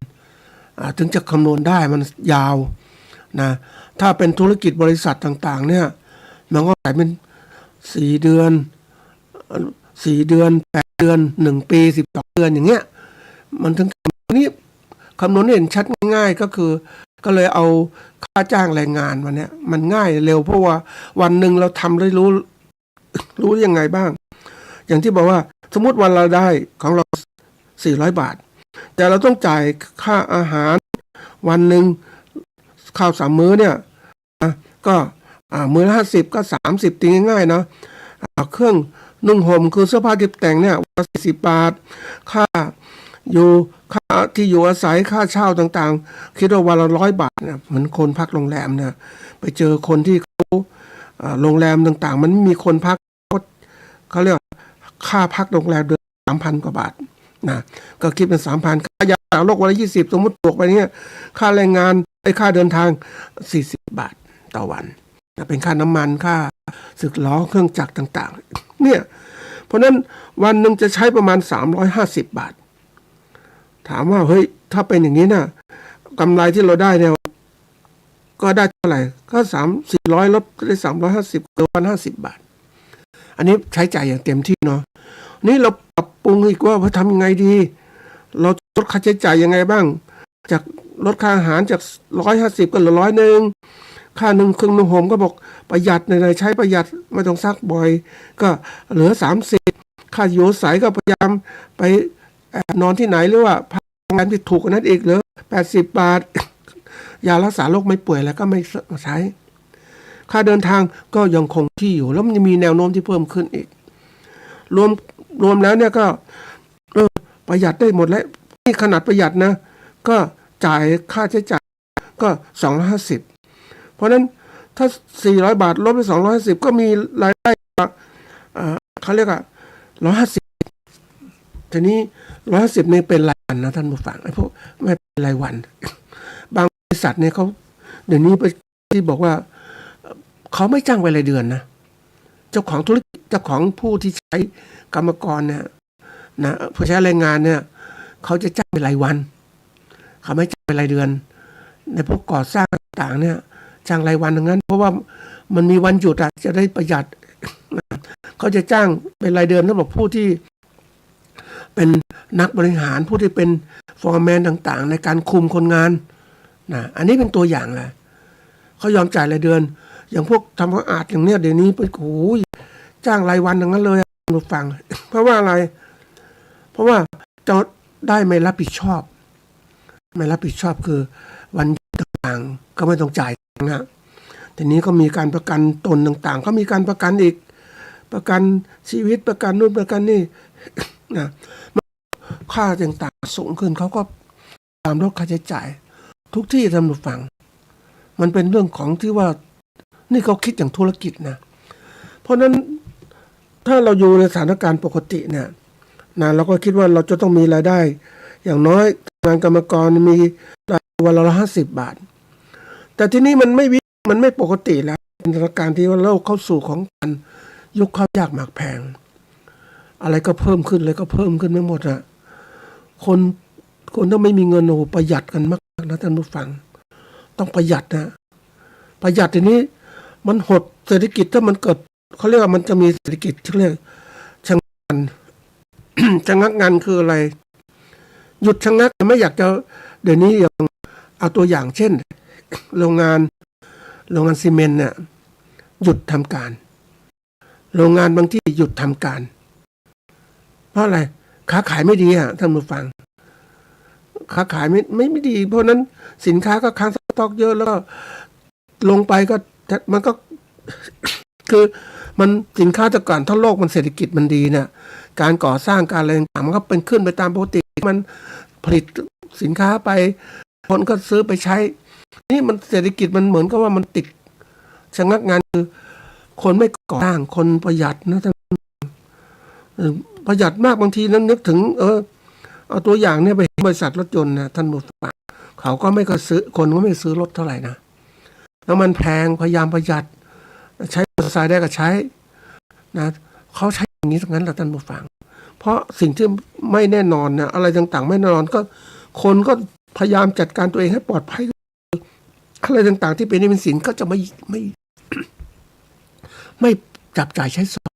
3-4 ถึงจะคำนวณได้มันยาวนะถ้าเป็นธุรกิจบริษัทต่างๆเนี่ยมันก็ขายเป็น4 เดือน8 เดือน1 ปี12 เดือนอย่างเงี้ยมันถึงนี้คำนวณเห็นชัดง่ายๆก็เลยเอาค่าจ้างแรงงานมาเนี่ยมันง่ายเร็วเพราะว่าวันหนึ่งเราทำได้รู้ยังไงบ้างอย่างที่บอกว่าสมมติวันเราได้ของเรา400 บาทแต่เราต้องจ่ายค่าอาหารวันหนึ่งข้าว3 มื้อเนี่ยก็มื้อละ50ก็30ตีง่ายๆเนาะเครื่องนุ่งห่มคือเสื้อผ้าเก็บแต่งเนี่ย40 บาทค่าที่อยู่อาศัยค่าเช่าต่างๆคิดว่าวันละ100 บาทเนี่ยเหมือนคนพักโรงแรมเนี่ยไปเจอคนที่เขาโรงแรมต่างๆมันไม่มีคนพักเขาเรียกค่าพักโรงแรมเดือน 3,000 กว่าบาท นะก็คิดเป็น 3,000 ค่ายารักษาโรควันละ20สมมติบวกไปเนี่ยค่าแรงงานค่าเดินทาง40 บาทต่อวันนะเป็นค่าน้ำมันค่าสึกล้อเครื่องจักรต่างๆเนี่ยเพราะนั้นวันหนึ่งจะใช้ประมาณ350 บาทถามว่าเฮ้ยถ้าเป็นอย่างนี้นะกำไรที่เราได้เนี่ยก็ได้เท่าไหร่ก็300-400ลดได้350เกินวัน50 บาทอันนี้ใช้จ่ายอย่างเต็มที่เนาะนี่เราปรับปรุงอีกว่าทำยังไงดีเราลดค่าใช้จ่ายยังไงบ้างจากลดค่าอาหารจาก150ก็เหลือ100ค่านึ่งเครื่องนึ่งห่มก็บอกประหยัดในใช้ประหยัดไม่ต้องซักบ่อยก็เหลือ30ค่าอยู่อาศัยก็พยายามไปนอนที่ไหนหรือว่าพักโรงแรมที่ถูกกว่านั้นอีกเหลือ80 บาทยารักษาโรคไม่ป่วยแล้วก็ไม่ใช้ค่าเดินทางก็ยังคงที่อยู่แล้วมันจะมีแนวโน้มที่เพิ่มขึ้นอีกรวมแล้วเนี่ยก็ประหยัดได้หมดแล้วนี่ขนาดประหยัดนะก็จ่ายค่าใช้จ่ายก็250เพราะนั้นถ้า400 บาทลบไป250ก็มีรายได้เขาเรียกว่า150ทีนี้150นี่เป็นรายวันนะท่านผู้ฟังไอ้พวกไม่เป็นรายวันบางบริษัทเนี่ยเขาเดี๋ยวนี้ที่บอกว่าเขาไม่จ้างเป็นรายเดือนนะเจ้าของธุรกิจเจ้าของผู้ที่ใช้กรรมกรเนี่ยนะผู้ใช้แรงงานเนี่ยเขาจะจ้างเป็นรายวันเขาไม่จ้างเป็นรายเดือนในพวกก่อสร้างต่างๆเนี่ยจ้างรายวันทั้งนั้นเพราะว่ามันมีวันหยุดจะได้ประหยัดเขาจะจ้างเป็นรายเดือนสำหรับผู้ที่เป็นนักบริหารผู้ที่เป็นฟอร์แมนต่างๆในการคุมคนงานนะอันนี้เป็นตัวอย่างแหละเขายอมจ่ายรายเดือนอย่างพวกทำความสะอาดอย่างเนี้ยเดี๋ยวนี้ไปโอ้ยจ้างรายวันทั้งนั้นเลยเราฟังเพราะว่าอะไรเพราะว่าจะได้ไม่รับผิดชอบคือวันต่างๆก็ไม่ต้องจ่ายนะทีนี้ก็มีการประกันตนต่างๆก็มีการประกันอีกประกันชีวิตประกันนู่นประกันนี่นะค่าต่างๆสูงขึ้นเขาก็ตามลดค่าใช้จ่ายทุกที่ท่านผู้ฟังมันเป็นเรื่องของที่ว่านี่เขาคิดอย่างธุรกิจนะเพราะนั้นถ้าเราอยู่ในสถานการณ์ปกติเนี่ยนะเราก็คิดว่าเราจะต้องมีรายได้อย่างน้อยงานกรรมกรมีรายวันละ50 บาทแต่ที่นี่มันไม่ปกติแล้วเป็นสถานการณ์ที่ว่าเราเข้าสู่ของการยุคข้าวยากหมากแพงอะไรก็เพิ่มขึ้นเลยก็เพิ่มขึ้นไม่หมดอะคนต้องไม่มีเงินโอ้ประหยัดกันมากนะท่านผู้ฟังต้องประหยัดนะประหยัดทีนี้มันหดเศรษฐกิจถ้ามันเกิดเขาเรียกว่ามันจะมีเศรษฐกิจที่เรียกชะงักงัน ชะงักงันคืออะไรหยุดชะงักไม่อยากจะเดี๋ยวนี้อย่างเอาตัวอย่างเช่นโรงงานซีเมนต์เนี่ยหยุดทำการโรงงานบางที่หยุดทำการเพราะอะไรค้าขายไม่ดีท่านผู้ฟังค้าขายไม่ดีเพราะนั้นสินค้าก็ค้างสต็อกเยอะแล้วก็ลงไปก็มันก็คือมันสินค้าแต่ก่อนถ้าโลกมันเศรษฐกิจมันดีเนี่ยการก่อสร้างการอะไรต่างมันก็เป็นขึ้นไปตามปกติมันผลิตสินค้าไปคนก็ซื้อไปใช้นี่มันเศรษฐกิจมันเหมือนกับว่ามันติดชะงักงานคือคนไม่ก่อสร้างคนประหยัดนะท่านประหยัดมากบางทีนั้นนึกถึงเอาตัวอย่างเนี่ยไปบริษัทรถยนต์นะท่านผู้ฟังเขาก็ไม่ก็ซื้อคนก็ไม่ซื้อรถเท่าไหร่นะแล้วมันแพงพยายามประหยัดใช้มอเตอร์ไซค์ได้ก็ใช้นะเขาใช้อย่างนี้ทั้งนั้นแหละท่านผู้ฟังเพราะสิ่งที่ไม่แน่นอนนะอะไรต่างๆไม่แน่นอนก็คนก็พยายามจัดการตัวเองให้ปลอดภัยอะไรต่างๆที่เป็นหนี้เป็นสินก็จะไม่จับจ่ายใช้สอย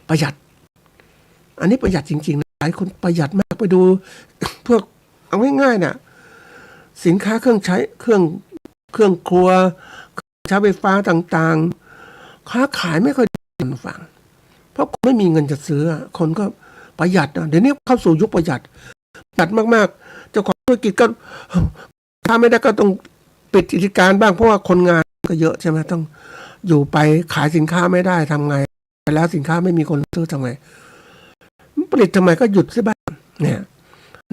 ประหยัดอันนี้ประหยัดจริงๆหลายคนประหยัดมากไปดูพวกเอาง่ายๆเนี่ยสินค้าเครื่องใช้เครื่องครัวใช้ไฟฟ้าต่างๆค้าขายไม่ค่อยดีฟังเพราะคนไม่มีเงินจะซื้อคนก็ประหยัดเดี๋ยวนี้เข้าสู่ยุคประหยัดมากๆเจ้าของธุรกิจก็ถ้าไม่ได้ก็ต้องปิดกิจการบ้างเพราะว่าคนงานก็เยอะใช่ไหมต้องอยู่ไปขายสินค้าไม่ได้ทำไงไปแล้วสินค้าไม่มีคนซื้อทำไงผลิตทำไมก็หยุดซะบ้างเนี่ย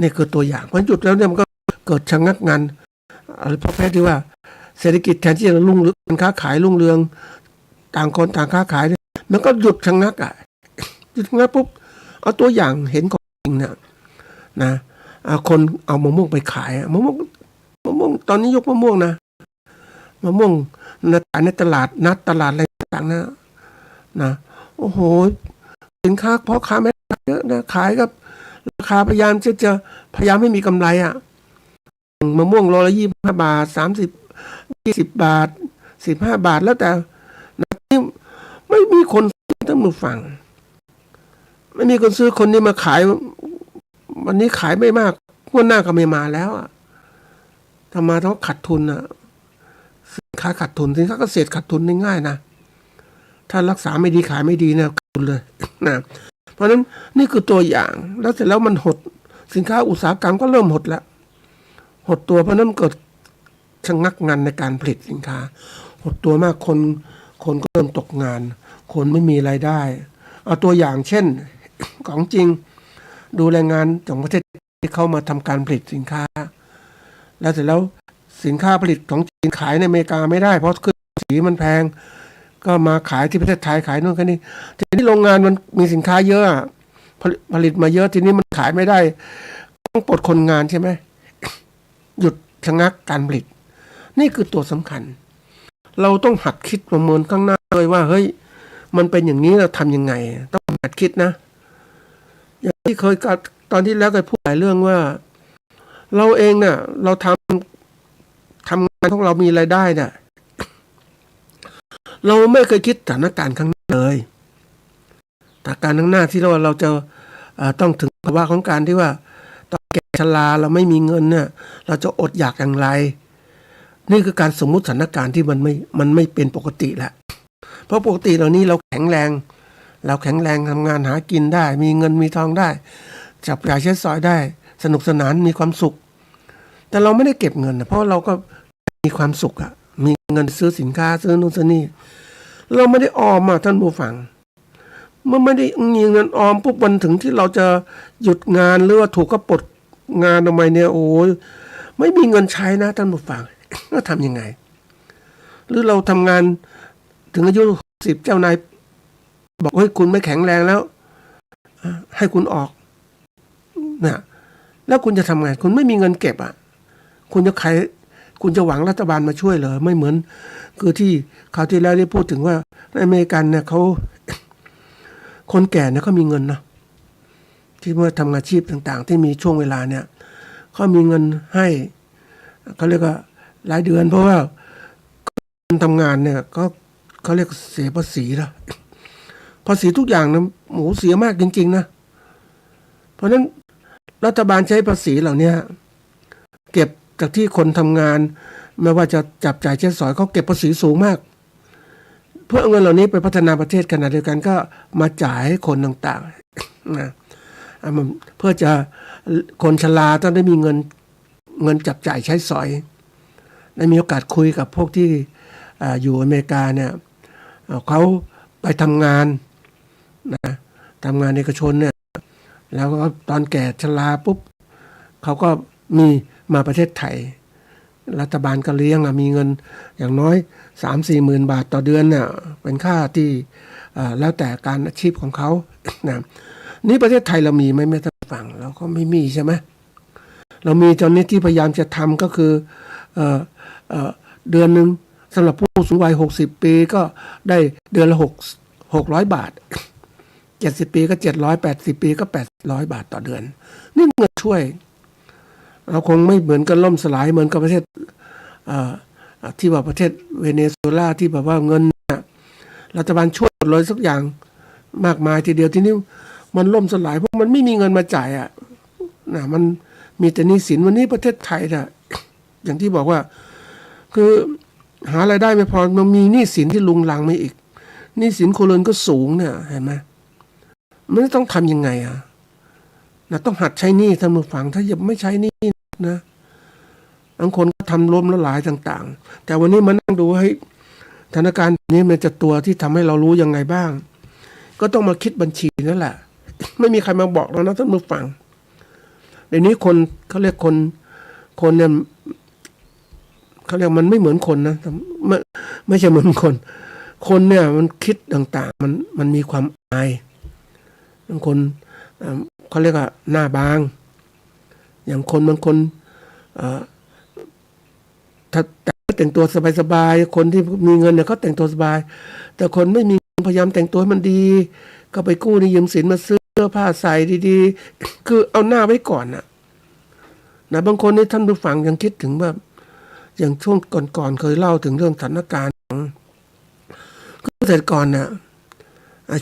นี่คือตัวอย่างพอหยุดแล้วเนี่ยมันก็เกิดชะงักงันอะไรเพราะแค่ที่ว่าเศรษฐกิจแทนที่จะรุ่งเรืองค้าขายรุ่งเรืองต่างคนต่างค้าขายมันก็หยุดชะงักหยุดชะงักปุ๊บเอาตัวอย่างเห็นของจริงเนี่ย นะคนเอามะม่วงไปขายมะม่วงตอนนี้ยกมะม่วงนะมะม่วงในตลาดนัดตลาดอะไรต่างๆนะโอ้โหสินค้าพ่อค้าแม่ค้าเยอะนะขายกับราคาพยายามจะพยายามให้มีกำไรมะม่วงโลละ25 บาท20 บาท15 บาทแล้วแต่นะที่ไม่มีคนซื้อทั้งมือฟังไม่มีคนซื้อคนนี้มาขายวันนี้ขายไม่มากงวดหน้าก็ไม่มาแล้วทำมาต้องขาดทุนสินค้าขาดทุนสินค้าเกษตรขาดทุนง่ายๆนะถ้ารักษาไม่ดีขายไม่ดีเนี่ยขาดทุนเลยนะเพราะฉะนั้นนี่คือตัวอย่างแล้วเสร็จแล้วมันหดสินค้าอุตสาหกรรมก็เริ่มหดแล้วหดตัวเพราะนั้นเกิดชะงักงานในการผลิตสินค้าหดตัวมากคนก็เริ่มตกงานคนไม่มีรายได้เอาตัวอย่างเช่นของจริงดูแรงงานจากประเทศที่เข้ามาทำการผลิตสินค้าแล้วเสร็จแล้วสินค้าผลิตของจีนขายในอเมริกาไม่ได้เพราะขึ้นสีมันแพงก็มาขายที่ประเทศไทยขายนู่นกันนี่ทีนี้โรงงานมันมีสินค้าเยอะผลิตมาเยอะทีนี้มันขายไม่ได้ต้องปลดคนงานใช่ไหมหยุดชะงักการผลิตนี่คือตัวสำคัญเราต้องหัดคิดประเมินข้างหน้าเลยว่าเฮ้ยมันเป็นอย่างนี้เราทำยังไงต้องหัดคิดนะอย่างที่เคยตอนที่แล้วเคยพูดหลายเรื่องว่าเราเองเนี่ยเราทำงานของเรามีรายได้เนี่ยเราไม่เคยคิดสถานการณ์ข้างหน้าเลยสถานการณ์ข้างหน้าที่เราจะต้องถึงภาวะของการที่ว่าตอนแก่ชราเราไม่มีเงินเนี่ยเราจะอดอยากอย่างไรนี่คือการสมมุติสถานการณ์ที่มันไม่เป็นปกติแหละเพราะปกติเหล่านี้เราแข็งแรงทำงานหากินได้มีเงินมีทองได้จับจ่ายใช้สอยได้สนุกสนานมีความสุขแต่เราไม่ได้เก็บเงินเพราะเราก็มีความสุขมีเงินซื้อสินค้าซื้อนู่นซื้อนี่เราไม่ได้ออมท่านผู้ฟังเมื่อไม่ได้มีเงินออมปุ๊บวันถึงที่เราจะหยุดงานหรือว่าถูกก็ปลดงานทำไมเนี่ยโอ้ยไม่มีเงินใช้นะท่านผู้ฟังก็ทำยังไงหรือเราทำงานถึงอายุ10เจ้านายบอกเฮ้ยคุณไม่แข็งแรงแล้วให้คุณออกนะแล้วคุณจะทำไงคุณไม่มีเงินเก็บคุณจะหวังรัฐบาลมาช่วยเหรอไม่เหมือนคือที่คราวที่แล้วได้พูดถึงว่าในอเมริกันเนี่ยเขาคนแก่เนี่ยเขามีเงินนะที่เมื่อทำอาชีพต่างๆที่มีช่วงเวลาเนี่ยเขามีเงินให้เขาเรียกว่าหลายเดือนเพราะว่าการทำงานเนี่ยก็เขาเรียกเสียภาษีแล้วภาษีทุกอย่างนะหมูเสียมากจริงๆนะเพราะฉะนั้นรัฐบาลใช้ภาษีเหล่านี้เก็บจากที่คนทำงานไม่ว่าจะจับจ่ายใช้สอยเขาเก็บภาษีสูงมากเพื่อเอาเงินเหล่านี้ไปพัฒนาประเทศขณะเดียวกันก็มาจ่ายให้คนต่างๆนะเพื่อจะคนชราต้องได้มีเงินจับจ่ายใช้สอยได้มีโอกาสคุยกับพวกที่อยู่อเมริกาเนี่ยเขาไปทำงานนะทำงานเอกชนเนี่ยแล้วก็ตอนแก่ชราปุ๊บเขาก็มีมาประเทศไทยรัฐบาลก็เลี้ยงมีเงินอย่างน้อย 3-4 หมื่นบาทต่อเดือนเนี่ยเป็นค่าที่แล้วแต่การอาชีพของเขานะนี่ประเทศไทยเรามีไหมไม่ต้องฟังเราก็ไม่มีใช่ไหมเรามีตอนนี้ที่พยายามจะทำก็คือเดือนหนึ่งสำหรับผู้สูงวัย60 ปีก็ได้เดือนละ600 บาท70 ปีก็700 80 ปีก็800 บาทต่อเดือนนี่เงินช่วยเราคงไม่เหมือนกันล่มสลายเหมือนกับประเทศที่ว่าประเทศเวเนซุเอลาที่แบบว่าเงินรัฐบาลช่วยหมดเลยสักอย่างมากมายทีเดียวทีนี้มันล่มสลายเพราะมันไม่มีเงินมาจ่ายนะมันมีแต่หนี้สินวันนี้ประเทศไทยน่ะอย่างที่บอกว่าคือหารายได้ไม่พอมันมีหนี้สินที่ลุงลังไม่อีกหนี้สินครัวเรือนก็สูงเนี่ยเห็นไหมมันต้องทำยังไงนะต้องหัดใช้หนี้ท่านผู้ฟังถ้าอย่าไม่ใช้หนี้นะบางคนก็ทำล้มละลายต่างๆแต่วันนี้มานั่งดูให้สถานการณ์นี้มันจะตัวที่ทำให้เรารู้ยังไงบ้างก็ต้องมาคิดบัญชีนั่นแหละไม่มีใครมาบอกเรานะท่านผู้ฟังเดี๋ยวนี้คนเขาเรียกคนเนี่ยเขาเรียกมันไม่เหมือนคนนะไม่ใช่เหมือนคนเนี่ยมันคิดต่างๆมันมีความอายบางคนเขาเรียกว่าหน้าบาง อย่างคนบางคนถ้าแต่งตัวสบายๆคนที่มีเงินเนี่ยเขาแต่งตัวสบายแต่คนไม่มีพยายามแต่งตัวให้มันดีก็ไปกู้หนี้ยืมสินมาซื้อเสื้อผ้าใส่ดีๆคือเอาหน้าไว้ก่อนนะบางคนนี่ท่านผู้ฟังยังคิดถึงแบบอย่างช่วงก่อนๆเคยเล่าถึงเรื่องสถานการณ์ของเกษตรกรเนี่ย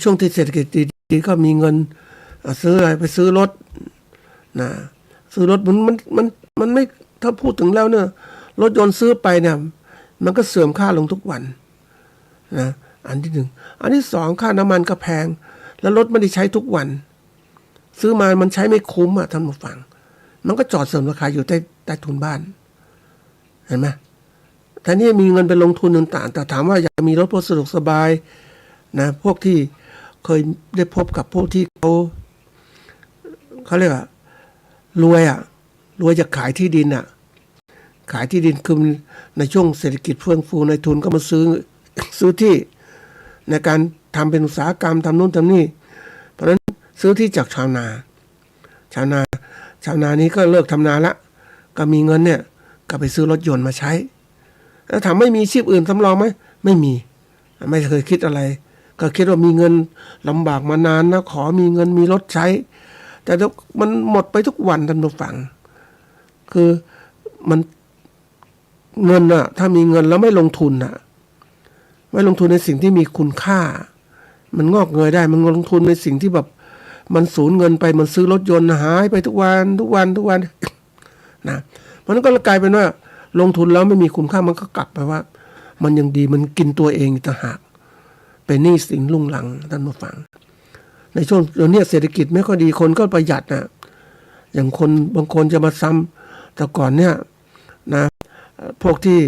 ช่วงที่เศรษฐกิจดีๆก็มีเงินซื้ออะไรไปซื้อรถนะซื้อรถมันไม่ถ้าพูดถึงแล้วเนี่ยรถยนต์ซื้อไปเนี่ยมันก็เสื่อมค่าลงทุกวันนะอันที่หนึ่งอันที่สองค่าน้ำมันก็แพงแล้วรถไม่ได้ใช้ทุกวันซื้อมามันใช้ไม่คุ้มท่านผู้ฟังมันก็จอดเสริมราคาอยู่ใต้ทุนบ้านเห็นไหมแทนที่มีเงินไปลงทุนต่างๆแต่ถามว่าอยากมีรถพวกสะดวกสบายนะพวกที่เคยได้พบกับพวกที่เขาเรียกว่ารวยจากขายที่ดินขายที่ดินคือในช่วงเศรษฐกิจเฟื่องฟูในทุนก็มาซื้อที่ในการทำเป็นอุตสาหกรรมทำนู่นทำนี่เพราะฉะนั้นซื้อที่จากชาวนานี้ก็เลิกทำนาละก็มีเงินเนี่ยก็ไปซื้อรถยนต์มาใช้แล้วถามไม่มีชีพอื่นสำรองไหมไม่มีไม่เคยคิดอะไรก็คิดว่ามีเงินลำบากมานานนะขอมีเงินมีรถใช้แต่มันหมดไปทุกวันท่านผู้ฟังคือมันเงินถ้ามีเงินแล้วไม่ลงทุนไม่ลงทุนในสิ่งที่มีคุณค่ามันงอกเงยได้มันลงทุนในสิ่งที่แบบมันสูญเงินไปมันซื้อรถยนต์หายไปทุกวันนะมันก็กลายเป็นว่าลงทุนแล้วไม่มีคุณค่ามันก็กลับไปว่ามันยังดีมันกินตัวเองต่างหากเป็นหนี้สินลุ่งหลังท่านผู้ฟังในช่วงนี้เศรษฐกิจไม่ค่อยดีคนก็ประหยัดอย่างคนบางคนจะมาซ้ำแต่ก่อนเนี่ยนะพวกที่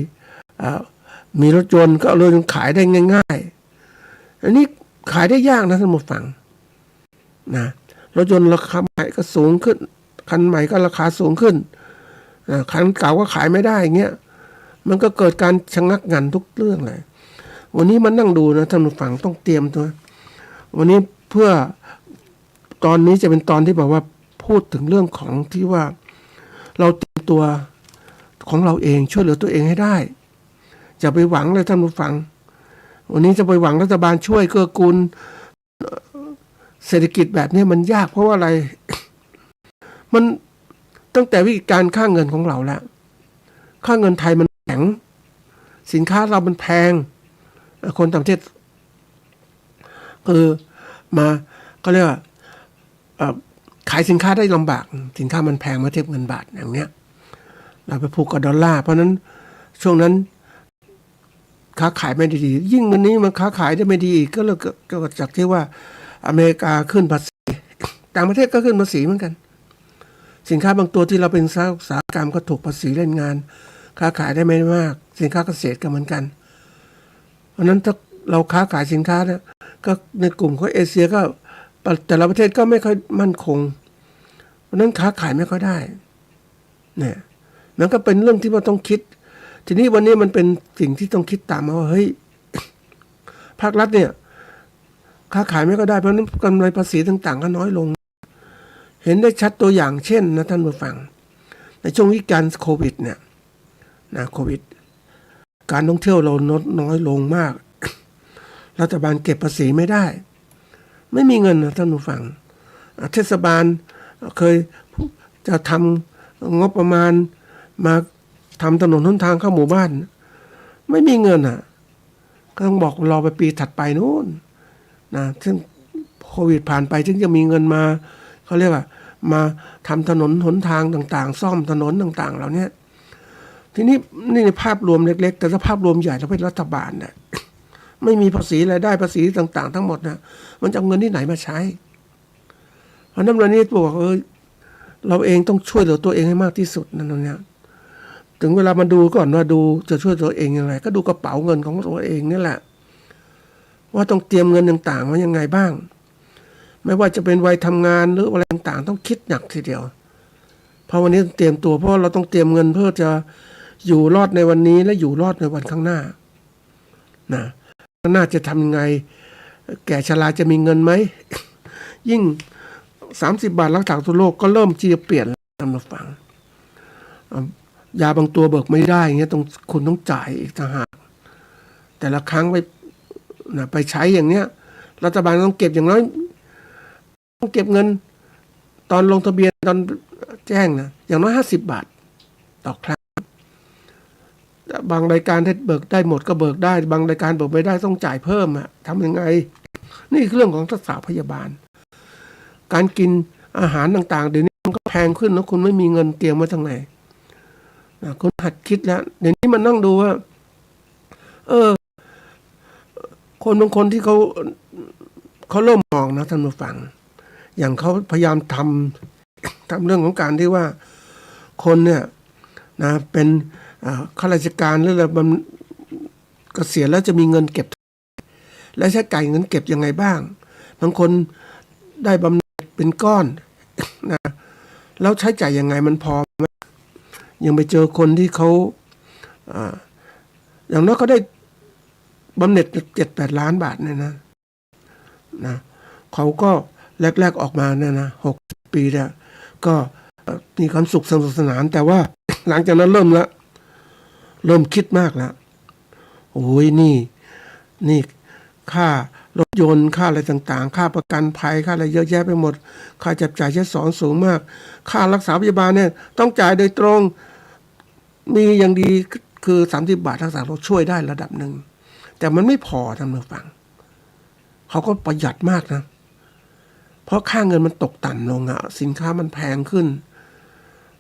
มีรถยนต์ก็เอารถยนต์ขายได้ง่ายๆอันนี้ขายได้ยากนะท่านผู้ฟังนะรถยนต์ราคาใหม่ก็สูงขึ้นคันใหม่ก็ราคาสูงขึ้นคันเก่าก็ขายไม่ได้อย่างเงี้ยมันก็เกิดการชะงักงันทุกเรื่องเลยวันนี้มันนั่งดูนะท่านผู้ฟังต้องเตรียมตัววันนี้เพื่อตอนนี้จะเป็นตอนที่บอกว่าพูดถึงเรื่องของที่ว่าเราเตรียมตัวของเราเองช่วยเหลือตัวเองให้ได้อย่าไปหวังเลยท่านผู้ฟังวันนี้จะไปหวังรัฐบาลช่วยเกื้อกูลเศรษฐกิจแบบนี้มันยากเพราะว่าอะไร มันตั้งแต่วิธีการค่าเงินของเราแล้วค่าเงินไทยมันแข็งสินค้าเรามันแพงคนต่างประเทศคือมาก็เรียกว่าขายสินค้าได้ลำบากสินค้ามันแพงเมื่อเทียบเงินบาทอย่างเนี้ยเราไปผูกกับดอลลาร์เพราะนั้นช่วงนั้นค้าขายไม่ดียิ่งวันนี้มันค้าขายได้ไม่ดีก็เลยเกิดจากที่ว่าอเมริกาขึ้นภาษีต่างประเทศก็ขึ้นภาษีเหมือนกันสินค้าบางตัวที่เราเป็นอุตสาหกรรมก็ถูกภาษีเล่นงานค้าขายได้ไม่มากสินค้าเกษตรก็เหมือนกันเพราะนั้นถ้าเราค้าขายสินค้าเนี่ยก็ในกลุ่มของเอเชียก็แต่ละประเทศก็ไม่ค่อยมั่นคงเพราะนั้นค้าขายไม่ค่อยได้เนี่ยมันก็เป็นเรื่องที่เราต้องคิดทีนี้วันนี้มันเป็นสิ่งที่ต้องคิดตามมาว่าเฮ้ยภาครัฐเนี่ยค้าขายไม่ก็ได้เพราะนั้นกำไรภาษีต่างๆก็น้อยลงเห็นได้ชัดตัวอย่างเช่นนะท่านผู้ฟังในช่วงวิกฤตโควิดเนี่ยนะโควิดการท่องเที่ยวเราลดน้อยลงมากรัฐบาลเก็บภาษีไม่ได้ไม่มีเงินนะท่านผู้ฟังเทศบาลเคยจะทำงบประมาณมาทำถนนหนทางเข้าหมู่บ้านไม่มีเงินก็ต้องบอกรอไปปีถัดไปนู้นนะซึ่งโควิดผ่านไปถึงจะมีเงินมาเขาเรียกว่ามาทำถนนหนทางต่างๆซ่อมถนนต่างๆเหล่านี้ทีนี้นี่ในภาพรวมเล็กๆแต่ถ้าภาพรวมใหญ่เราเป็นรัฐบาลเนี่ยไม่มีภาษีรายได้ภาษีต่างๆทั้งหมดนะมันจะเอาเงินที่ไหนมาใช้เพราะนั้นวันนี้บอกเราเองต้องช่วยเหลือตัวเองให้มากที่สุดนั่นเนี่ยถึงเวลามาดูก่อนว่าดูจะช่วยตัวเองยังไงก็ดูกระเป๋าเงินของตัวเองนี่แหละว่าต้องเตรียมเงินต่างๆไว้ยังไงบ้างไม่ว่าจะเป็นวัยทำงานหรืออะไรต่างๆต้องคิดหนักทีเดียวเพราะวันนี้เตรียมตัวเพราะเราต้องเตรียมเงินเพื่อจะอยู่รอดในวันนี้และอยู่รอดในวันข้างหน้านะข้างหน้าจะทำยังไงแก่ชราจะมีเงินไหม ยิ่ง30 บาทรักษาตัวโรคก็เริ่มที่จะเปลี่ยนตามมาฟัง ยาบางตัวเบิกไม่ได้อย่างเงี้ยคุณต้องจ่ายอีกต่างหากแต่ละครั้งไปใช้อย่างเนี้ยรัฐบาลต้องเก็บอย่างน้อยต้องเก็บเงินตอนลงทะเบียนตอนแจ้งนะอย่างน้อย50 บาทต่อครั้งบางรายการที่เบิกได้หมดก็เบิกได้บางรายการเบิกไม่ได้ต้องจ่ายเพิ่มอะทำยังไงนี่คือเรื่องของรักษาพยาบาลการกินอาหารต่างๆเดี๋ยวนี้มันก็แพงขึ้นแล้วคุณไม่มีเงินเตรียมไว้ทางไหนคุณหัดคิดแล้วเดี๋ยวนี้มันนั่งดูว่าคนบางคนที่เขาเริ่มมองนะท่านผู้ฟังอย่างเขาพยายามทำเรื่องของการที่ว่าคนเนี่ยนะเป็นข้าราชการหรืออะไรมันเกษียณแล้วจะมีเงินเก็บและใช้จ่ายเงินเก็บยังไงบ้างบางคนได้บำเหน็จเป็นก้อนนะแล้วใช้จ่ายยังไงมันพอไหมยังไปเจอคนที่เขาอย่างน้อยเขาได้บำเหน็จ7-8 ล้านบาทเนี่ยนะเขาก็แรกๆออกมาเนี่ยนะ60 ปีเนี่ยก็มีความสุขสนุกสนานแต่ว่า หลังจากนั้นเริ่มคิดมากแล้วโอ้ยนี่ค่ารถยนต์ค่าอะไรต่างๆค่าประกันภัยค่าอะไรเยอะแยะไปหมดค่าจับจ่ายใช้สอยสูงมากค่ารักษาพยาบาลเนี่ยต้องจ่ายโดยตรงมีอย่างดีคือ30 บาทรักษาเราช่วยได้ระดับหนึ่งแต่มันไม่พอท่านผู้ฟังเขาก็ประหยัดมากนะเพราะค่าเงินมันตกต่ำลงอะสินค้ามันแพงขึ้น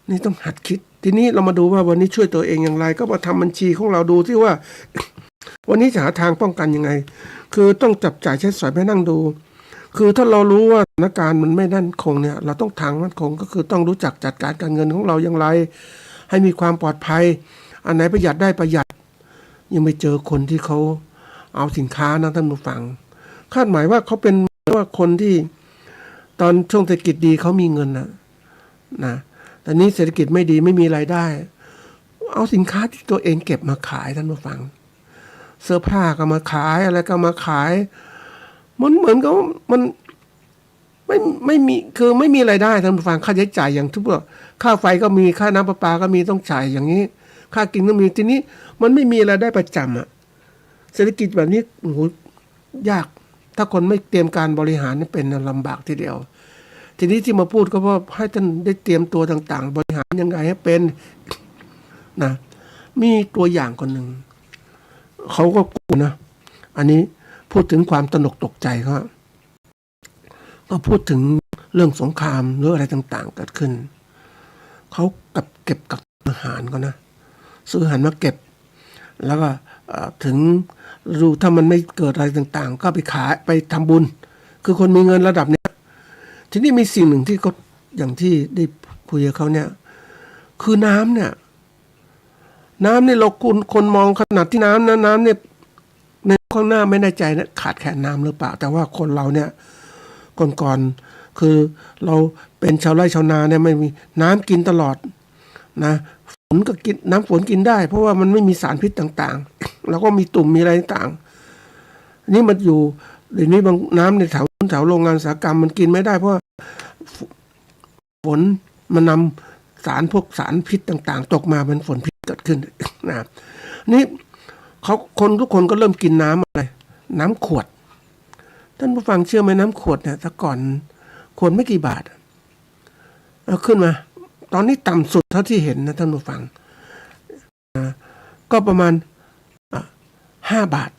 นี่ต้องหัดคิดทีนี้เรามาดูว่าวันนี้ช่วยตัวเองอย่างไรก็มาทำบัญชีของเราดูที่ว่า วันนี้จะหาทางป้องกันยังไงคือต้องจับจ่ายใช้สอยไปนั่งดูคือถ้าเรารู้ว่าสถานการณ์มันไม่มั่นคงเนี่ยเราต้องทางมั่นคงก็คือต้องรู้จักจัดการการเงินของเราอย่างไรให้มีความปลอดภัยอันไหนประหยัดได้ประหยัดยังไม่เจอคนที่เขาเอาสินค้านะท่านผู้ฟังคาดหมายว่าเขาเป็นว่าคนที่ตอนช่วงเศรษฐกิจดีเขามีเงินนะแต่นี้เศรษฐกิจไม่ดีไม่มีรายได้เอาสินค้าที่ตัวเองเก็บมาขายท่านผู้ฟังเสื้อผ้าก็มาขายอะไรก็มาขายมันเหมือนกับมันไม่มีคือไม่มีรายได้ท่านผู้ฟังค่าใช้จ่ายอย่างทุกอย่างค่าไฟก็มีค่าน้ำประปาก็มีต้องจ่ายอย่างนี้ค่ากินก็มีทีนี้มันไม่มีรายได้ประจำอะเศรษฐกิจแบบนี้โอ้โหยากถ้าคนไม่เตรียมการบริหารนี่เป็นลำบากทีเดียวทีนี้ที่มาพูดก็เพราะให้ท่านได้เตรียมตัวต่างๆบริหารยังไงให้เป็นนะมีตัวอย่างคนหนึ่งเขาก็กู้นะอันนี้พูดถึงความตระหนกตกใจเขาก็พูดถึงเรื่องสงครามหรืออะไรต่างๆเกิดขึ้นเขาเก็บกับอาหารก็นะซื้ออาหารมาเก็บแล้วก็ถึงรู้ถ้ามันไม่เกิดอะไรต่างๆก็ไปขายไปทำบุญคือคนมีเงินระดับเนี้ยทีนี้มีสิ่งหนึ่งที่เขาอย่างที่ได้คุยกับเขาเนี่ยคือน้ำเนี่ยเราคนมองขนาดที่น้ำเนี่ยในข้างหน้าไม่แน่ใจนะขาดแคลนน้ำหรือเปล่าแต่ว่าคนเราเนี่ยก่อนคือเราเป็นชาวไร่ชาวนาเนี่ยไม่มีน้ำกินตลอดนะฝนก็กินน้ำฝนกินได้เพราะว่ามันไม่มีสารพิษต่างๆแล้วก็มีตุ่มมีอะไรต่างๆนี่มันอยู่เดี๋ยวนี้บางน้ำในแถวโรงงานอุตสาหกรรมมันกินไม่ได้เพราะฝนมันนำพวกสารพิษต่างๆตกมาเป็นฝนพิษเกิดขึ้นนะนี่ทุกคนก็เริ่มกินน้ำอะไรน้ำขวดท่านผู้ฟังเชื่อไหมน้ำขวดเนี่ยแต่ก่อนขวดไม่กี่บาทเอาขึ้นมาตอนนี้ต่ำสุดเท่าที่เห็นนะท่านผู้ฟังก็ประมาณ5 บาท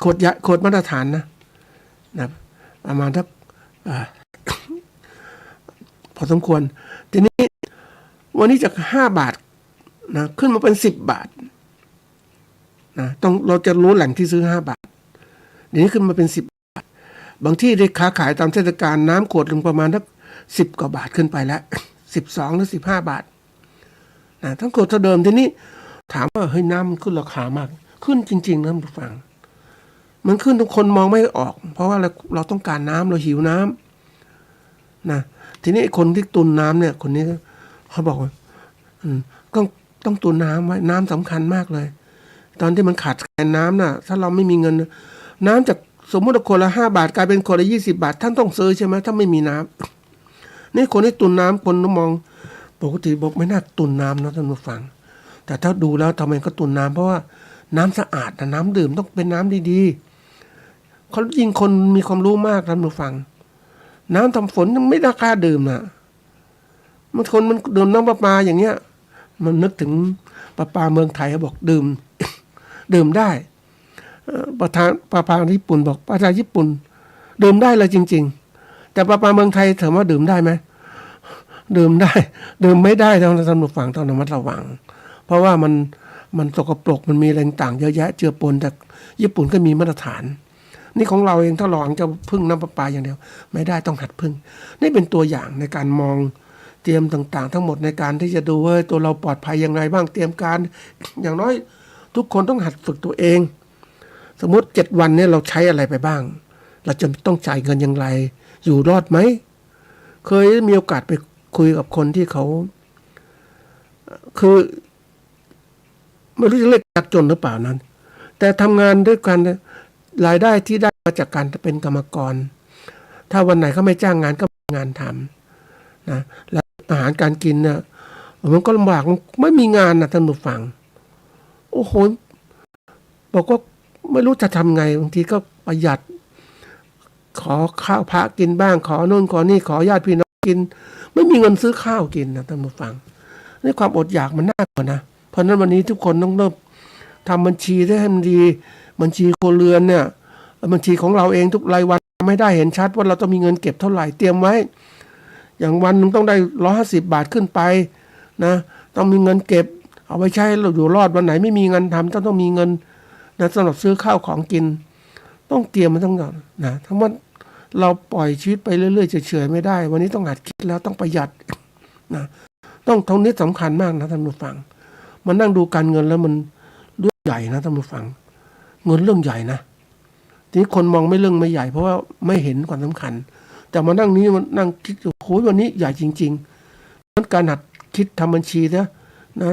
ขวดมาตรฐานนะประมาณทักพอสมควรทีนี้วันนี้จาก5 บาทนะขึ้นมาเป็น10 บาทนะเราจะรู้แหล่งที่ซื้อ5 บาทเดี๋ยวนี้ขึ้นมาเป็น10 บาทบางที่ได้ค้าขายตามเทศกาลน้ำขวดลงประมาณทัก10 กว่าบาทขึ้นไปแล้ว12 หรือ 15 บาทนะทั้งขวดเท่าเดิมทีนี้ถามว่าเฮ้ยน้ำมันขึ้นราคามากขึ้นจริงๆนะท่านผู้ฟังมันขึ้นทุกคนมองไม่ออกเพราะว่าเราต้องการน้ำเราหิวน้ำนะทีนี้คนที่ตุนน้ำเนี่ยคนนี้เขาบอกว่าต้องตุนน้ำไว้น้ำสำคัญมากเลยตอนที่มันขาดแคลนน้ำน่ะถ้าเราไม่มีเงินน้ำจากสมมติว่าคนละ5 บาทกลายเป็นคนละ20 บาทท่านต้องซื้อใช่ไหมถ้าไม่มีน้ำนี่คนที่ตุนน้ำคนมอง ปกติบอกไม่น่าตุนน้ำนะท่านผู้ฟังแต่ถ้าดูแล้วทำไมก็ตุนน้ำเพราะว่าน้ำสะอาดนะน้ำดื่มต้องเป็นน้ำดีๆเขายิ่งคนมีความรู้มากท่านผู้ฟังน้ำทำฝนไม่ได้กล้าดื่มนะบางคนมันดื่มน้ำประปาอย่างเงี้ยมันนึกถึงประปาเมืองไทยบอกดื่ม ดื่มได้ประธานประปาญี่ปุ่นบอกประชาญี่ปุ่นดื่มได้เลยจริงๆแต่ประปาเมืองไทยถามว่าดื่มได้ไหมดื่มได้ดื่มไม่ได้ต้องท่านผู้ฟังต้องระมัดระวังเพราะว่ามันสกปรกมันมีอะไรต่างเยอะแยะเจือปนแต่ญี่ปุ่นก็มีมาตรฐานนี่ของเราเองถ้าเราหวังจะพึ่งน้ำประปาอย่างเดียวไม่ได้ต้องหัดพึ่งนี่เป็นตัวอย่างในการมองเตรียมต่างๆทั้งหมดในการที่จะดูว่าตัวเราปลอดภัยอย่างไรบ้างเตรียมการอย่างน้อยทุกคนต้องหัดฝึกตัวเองสมมติ7 วันเนี่ยเราใช้อะไรไปบ้างเราจะต้องจ่ายเงินอย่างไรอยู่รอดไหมเคยมีโอกาสไปคุยกับคนที่เขาคือไม่รู้จะเรียกยากจนหรือเปล่านั้นแต่ทำงานด้วยกันรายได้ที่ได้มาจากการเป็นกรรมกรถ้าวันไหนเขาไม่จ้างงานก็มีงานทำนะแล้วอาหารการกินเนี่ยมันก็ลำบากไม่มีงานนะท่านผู้ฟังโอ้โหบอกว่าไม่รู้จะทำไงบางทีก็ประหยัดขอข้าวพระกินบ้างขอโน่นขอนี่ขอญาติพี่น้องกินไม่มีเงินซื้อข้าวกินนะท่านผู้ฟังนี่ความอดอยากมันน่ากลัวนะเพราะนั้นวันนี้ทุกคนต้องเริ่มทำบัญชีให้มันดีบัญชีครัวเรือนเนี่ยบัญชีของเราเองทุกรายวันไม่ได้เห็นชัดว่าเราต้องมีเงินเก็บเท่าไหร่เตรียมไว้อย่างวันนึงต้องได้150 บาทขึ้นไปนะต้องมีเงินเก็บเอาไว้ใช้เราอยู่รอดวันไหนไม่มีเงินทำต้องมีเงินนะสำหรับซื้อข้าวของกินต้องเตรียมมันต้องนะทั้งว่าเราปล่อยชีวิตไปเรื่อยๆเฉยๆไม่ได้วันนี้ต้องหัดคิดแล้วต้องประหยัดนะต้องตรงนี้สำคัญมากนะท่านผู้ฟังมันนั่งดูการเงินแล้วมันเรื่องใหญ่นะท่านผู้ฟังเงินเรื่องใหญ่นะทีนี้คนมองไม่เรื่องไม่ใหญ่เพราะว่าไม่เห็นความสำคัญแต่มานั่งนี้มันนั่งคิดโอ้ยวันนี้ใหญ่จริงๆการหัดคิดทำบัญชีนะ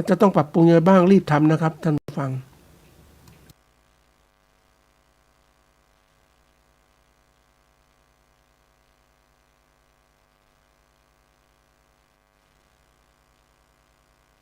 จะต้องปรับปรุงยังไงบ้างรีบทำนะครับท่านผู้ฟัง